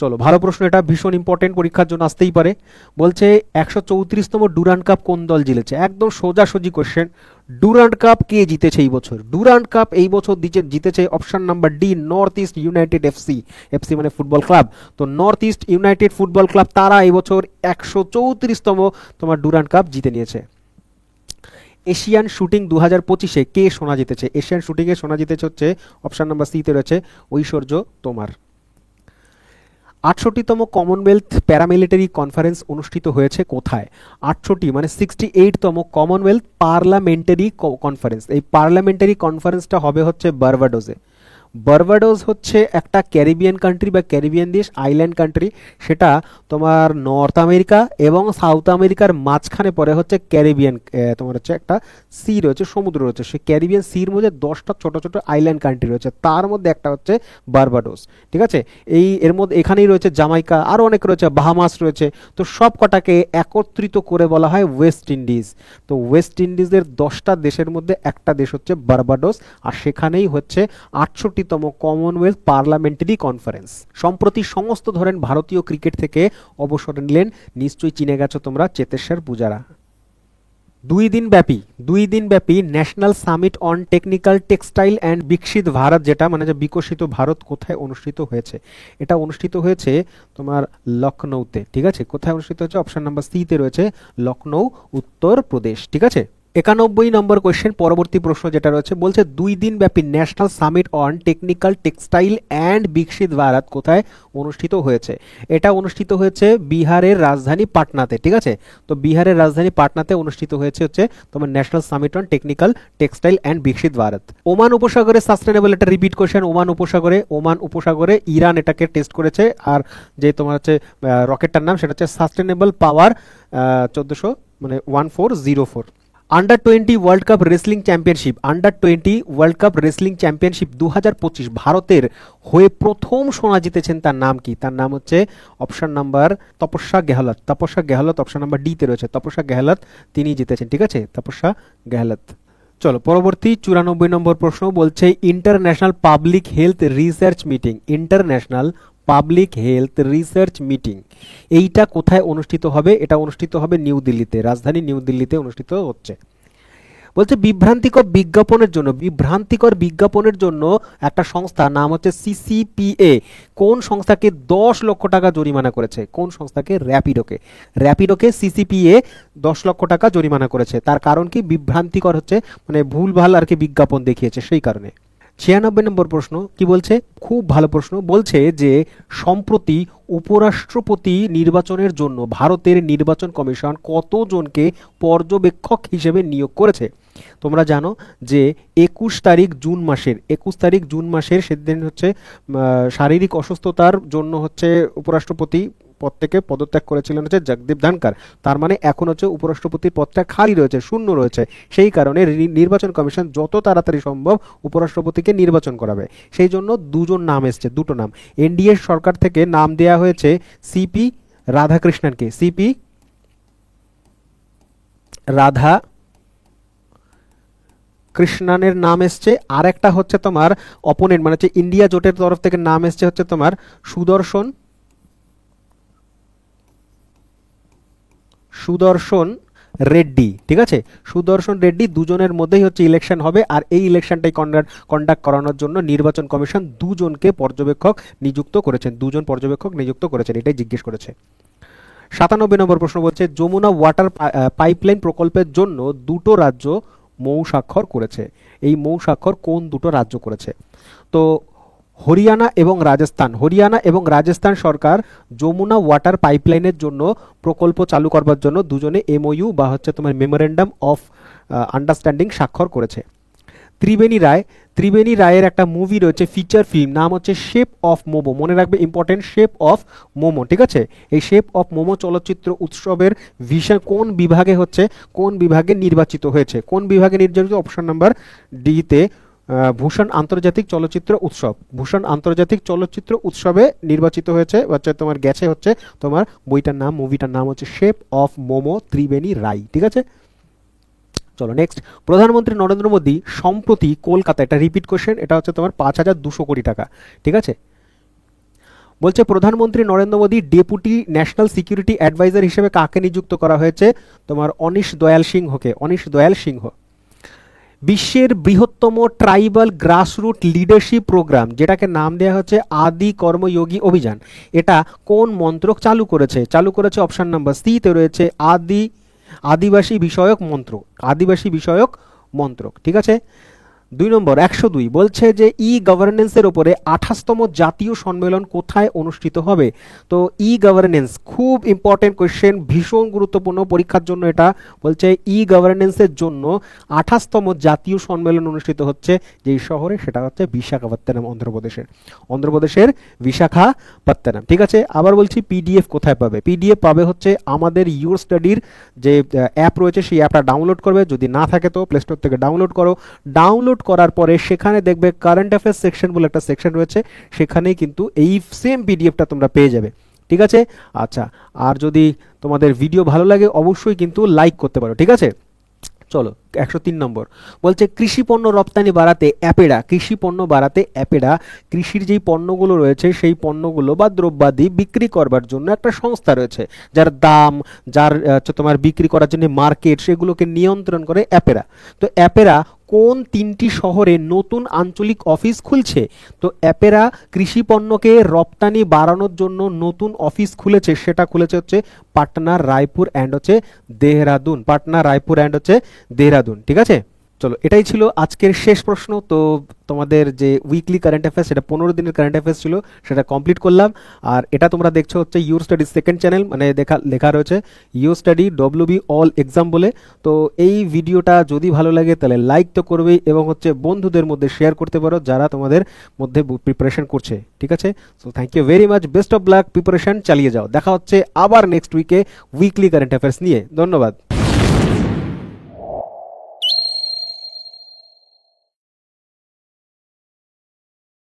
চলো ভালো প্রশ্ন, এটা ভীষণ ইম্পর্টেন্ট, পরীক্ষার জন্য আসতেই পারে। বলছে 134তম ডুরান্ড কাপ কোন দল জিতেছে? একদম সোজাসুজি কোশ্চেন। ডুরান্ড কাপ কে জিতেছে এই বছর? ডুরান্ড কাপ এই বছর জিতেছে option number D, north east United FC মানে ফুটবল ক্লাব। তো north east United football club তারা এই বছর 134তম তোমার ডুরান্ড কাপ জিতে নিয়েছে। এশিয়ান শুটিং 2025-এ কে সোনা জিতেছে? এশিয়ান শুটিংয়ে সোনা জিতেছে হচ্ছে অপশন নাম্বার সিতে রয়েছে ঐশ্বর্য তোমার। 68তম কমনওয়েলথ প্যারামিলিটারি কনফারেন্স অনুষ্ঠিত হয়েছে কোথায়? 68 মানে 68তম কমনওয়েলথ পার্লামেন্টারি কনফারেন্স। এই পার্লামেন্টারি কনফারেন্সটা হবে হচ্ছে বার্বাডোসে। বার্বাডোস হচ্ছে একটা ক্যারিবিয়ান কান্ট্রি বা ক্যারিবিয়ান দেশ, আইল্যান্ড কান্ট্রি। সেটা তোমার নর্থ আমেরিকা এবং সাউথ আমেরিকার মাঝখানে পড়ে হচ্ছে ক্যারিবিয়ান, তোমার হচ্ছে একটা সি রয়েছে, সমুদ্র রয়েছে। সেই ক্যারিবিয়ান সির মধ্যে 10টা ছোট ছোট আইল্যান্ড কান্ট্রি রয়েছে, তার মধ্যে একটা হচ্ছে বার্বাডোস। ঠিক আছে, এর মধ্যে এখানেই রয়েছে জামাইকা, আরও অনেক রয়েছে, বাহামাস রয়েছে। তো সব কটাকে একত্রিত করে বলা হয় ওয়েস্ট ইন্ডিজ। তো ওয়েস্ট ইন্ডিজের 10টা দেশের মধ্যে একটা দেশ হচ্ছে বার্বাডোস, আর সেখানেই হচ্ছে 68তম কমনওয়েলথ পার্লামেন্টারি কনফারেন্স। সম্প্রতি সমস্ত ধরেন ভারতীয় ক্রিকেট থেকে অবসর নিলেন, নিশ্চয়ই চিনে গেছো তোমরা, চেতেশ্বর পূজারা। 2 দিন ব্যাপী national summit on technical textile and বিকশিত ভারত, যেটা মানে যে বিকশিত ভারত, কোথায় অনুষ্ঠিত হয়েছে? এটা অনুষ্ঠিত হয়েছে তোমার লখনৌতে। ঠিক আছে, কোথায় অনুষ্ঠিত হয়েছে? অপশন নাম্বার সিতে রয়েছে লখনৌ, উত্তরপ্রদেশ। ঠিক আছে, 91 নম্বর কোয়েশ্চেন, পরবর্তী প্রশ্ন যেটা রয়েছে বলছে 2 দিন ব্যাপী national summit on technical textile and বিকশিত ভারত কোথায় অনুষ্ঠিত হয়েছে? এটা অনুষ্ঠিত হয়েছে বিহারের রাজধানী পাটনাতে। ঠিক আছে, তো বিহারের রাজধানী পাটনাতে অনুষ্ঠিত হয়েছে হচ্ছে তোমার national summit on technical textile and বিকশিত ভারত। ওমান উপসাগরে সাস্টেনেবল, এটা রিপিট কোয়েশ্চেন। ওমান উপসাগরে ইরান এটাকে টেস্ট করেছে, আর যে তোমার হচ্ছে রকেটটার নাম সেটা হচ্ছে সাস্টেনেবল পাওয়ার 1400 মানে 1404। Under-20 world cup wrestling championship 2025 ভারতের হয়ে প্রথম সোনা জিতেছেন, তার নাম কি? তার নাম হচ্ছে অপশন নাম্বার তপস্যা গেহলত। অপশন নাম্বার ডিতে রয়েছে তপস্যা গেহলত, তিনি জিতেছেন। ঠিক আছে, তপস্যা গেহলত। চলো পরবর্তী 94 নম্বর প্রশ্ন বলছে international public health research meeting, international public health research meeting এইটা কোথায় অনুষ্ঠিত হবে? এটা অনুষ্ঠিত হবে নিউ দিল্লিতে, রাজধানী নিউ দিল্লিতে অনুষ্ঠিত হচ্ছে। বলছে বিভ্রান্তিকর বিজ্ঞাপনের জন্য একটা সংস্থা নাম হচ্ছে সিসিপিএ কোন সংস্থাকে 10 লক্ষ টাকা জরিমানা করেছে? কোন সংস্থাকে? র্যাপিডোকে সিসিপিএ 10 লক্ষ টাকা জরিমানা করেছে। তার কারণ কি? বিভ্রান্তিকর হচ্ছে মানে ভুলভাল আর কি বিজ্ঞাপন দেখিয়েছে সেই কারণে। 96 নম্বর প্রশ্ন কি বলছে? খুব ভালো প্রশ্ন। বলছে যে সম্প্রতি উপরাষ্ট্রপতি নির্বাচনের জন্য ভারতের নির্বাচন কমিশন কতজনকে পর্যবেক্ষক হিসেবে নিয়োগ করেছে? তোমরা জানো যে 21 তারিখ জুন মাসের সেদিন হচ্ছে শারীরিক অসুস্থতার জন্য হচ্ছে উপরাষ্ট্রপতি পদ থেকে পদত্যাগ করেছিলেন হচ্ছে জগদীপ ধনকর। তার মানে এখন হচ্ছে উপরাষ্ট্রপতির পদটা খালি রয়েছে, শূন্য রয়েছে। সেই কারণে নির্বাচন কমিশন যত তাড়াতাড়ি সম্ভব উপরাষ্ট্রপতিকে নির্বাচন করাবে। সেই জন্য দুটো নাম। এনডিএ সরকার থেকে নাম দেয়া হয়েছে সিপি রাধাকৃষ্ণনকে, সিপি রাধা কৃষ্ণনের নাম এসছে। আর একটা হচ্ছে তোমার অপোনেন্ট মানে হচ্ছে ইন্ডিয়া জোটের তরফ থেকে নাম এসছে হচ্ছে তোমার সুদর্শন রেড্ডি। ঠিক আছে, সুদর্শন রেড্ডি। দুজনের মধ্যেই হচ্ছে ইলেকশন হবে। আর এই ইলেকশনটাই কন্ডাক্ট করানোর জন্য নির্বাচন কমিশন দুজন পর্যবেক্ষক নিযুক্ত করেছেন, এটাই জিজ্ঞেস করেছে। 97 নম্বর প্রশ্ন বলছে যমুনা ওয়াটার পাইপলাইন প্রকল্পের জন্য দুটো রাজ্য মৌ স্বাক্ষর করেছে। এই মৌ স্বাক্ষর কোন দুটো রাজ্য করেছে? তো হরিয়ানা এবং রাজস্থান সরকার যমুনা ওয়াটার পাইপলাইনের জন্য প্রকল্প চালু করবার জন্য দুজনে এমওইউ বা হচ্ছে তোমার মেমোরেন্ডাম অফ আন্ডারস্ট্যান্ডিং স্বাক্ষর করেছে। ত্রিবেণী রায়ের একটা মুভি রয়েছে, ফিচার ফিল্ম, নাম হচ্ছে শেপ অফ মোমো। মনে রাখবে, ইম্পর্টেন্ট, শেপ অফ মোমো। ঠিক আছে, এই শেপ অফ মোমো চলচ্চিত্র উৎসবের কোন বিভাগে নির্বাচিত হয়েছে? অপশন নাম্বার ডিতে ভূষণ আন্তর্জাতিক চলচ্চিত্র উৎসবে নির্বাচিত হয়েছে হচ্ছে তোমার গেছে হচ্ছে তোমার মুভিটার নাম হচ্ছে শেপ অফ মোমো, ত্রিবেণী রায়। ঠিক আছে, চলো নেক্সট। প্রধানমন্ত্রী নরেন্দ্র মোদী সম্প্রতি কলকাতা, এটা রিপিট কোশ্চেন, এটা হচ্ছে তোমার 5200 কোটি টাকা। ঠিক আছে, বলছে প্রধানমন্ত্রী Narendra Modi deputy national security adviser হিসেবে কাকে নিযুক্ত করা হয়েছে? তোমার অনিশ দয়াল সিংহ। বিশ্বের বৃহত্তম ট্রাইবাল গ্রাসরুট লিডারশিপ প্রোগ্রাম, যেটাকে নাম দেওয়া হচ্ছে আদি কর্মযোগী অভিযান, এটা কোন মন্ত্রক চালু করেছে? অপশন নাম্বার সি তে রয়েছে আদিবাসী বিষয়ক মন্ত্রক। ঠিক আছে, 2 নম্বর 102 বলছে যে ই গভর্নেন্সের উপরে 28তম জাতীয় সম্মেলন কোথায় অনুষ্ঠিত হবে? তো ই গভর্নেন্স খুব ইম্পর্টেন্ট কোয়েশ্চেন, ভীষণ গুরুত্বপূর্ণ পরীক্ষার জন্য। এটা বলছে ই গভর্নেন্সের জন্য 28তম জাতীয় সম্মেলন অনুষ্ঠিত হচ্ছে যেই শহরে, সেটা হচ্ছে বিশাখাপত্তনম, অন্ধ্রপ্রদেশের বিশাখাপত্তনম। ঠিক আছে, আবার বলছি পিডিএফ কোথায় পাবে? পিডিএফ পাবে হচ্ছে আমাদের ইউর স্টাডির যে অ্যাপ রয়েছে, সেই অ্যাপটা ডাউনলোড করবে। যদি না থাকে তো প্লে স্টোর থেকে ডাউনলোড করার পরে সেখানে দেখবে কারেন্ট অ্যাফেয়ার্স সেকশন বলে একটা সেকশন রয়েছে, সেখানেই কিন্তু এই সেম পিডিএফটা তোমরা পেয়ে যাবে। ঠিক আছে, আচ্ছা, আর যদি তোমাদের ভিডিও ভালো লাগে অবশ্যই কিন্তু লাইক করতে পারো। ঠিক আছে, চলো 103 নম্বর বলছে কৃষি পণ্য রপ্তানি বাড়াতে অ্যাপেডা কৃষির যেই পণ্যগুলো রয়েছে সেই পণ্যগুলো বা দ্রব্যাদি বিক্রি করবার জন্য একটা সংস্থা রয়েছে, যার দাম, যার তোমার বিক্রি করার জন্য মার্কেট, সেগুলোকে নিয়ন্ত্রণ করে অ্যাপেরা। তো অ্যাপেরা কোন 3টি শহরে নতুন আঞ্চলিক অফিস খুলছে? তো অ্যাপেরা কৃষি পণ্যকে রপ্তানি বাড়ানোর জন্য নতুন অফিস খুলেছে, সেটা খুলেছে হচ্ছে পাটনা, রায়পুর অ্যান্ড হচ্ছে দেহরাদুন। ঠিক আছে, চলো এটাই ছিল আজকের শেষ প্রশ্ন। তো তোমাদের যে উইকলি কারেন্ট অ্যাফেয়ার্স, সেটা 15 দিনের কারেন্ট অ্যাফেয়ার্স ছিল, সেটা কমপ্লিট করলাম। আর এটা তোমরা দেখছো হচ্ছে ইউর স্টাডি সেকেন্ড চ্যানেল, মানে লেখা রয়েছে your study WB all exam বলে। তো এই ভিডিওটা যদি ভালো লাগে তাহলে লাইক তো করবেই, এবং হচ্ছে বন্ধুদের মধ্যে শেয়ার করতে পারো যারা তোমাদের মধ্যে প্রিপারেশন করছে। ঠিক আছে, so thank you very much, best of luck, preparation চালিয়ে যাও। দেখা হচ্ছে আবার নেক্সট উইকে উইকলি কারেন্ট অ্যাফেয়ার্স নিয়ে। ধন্যবাদ।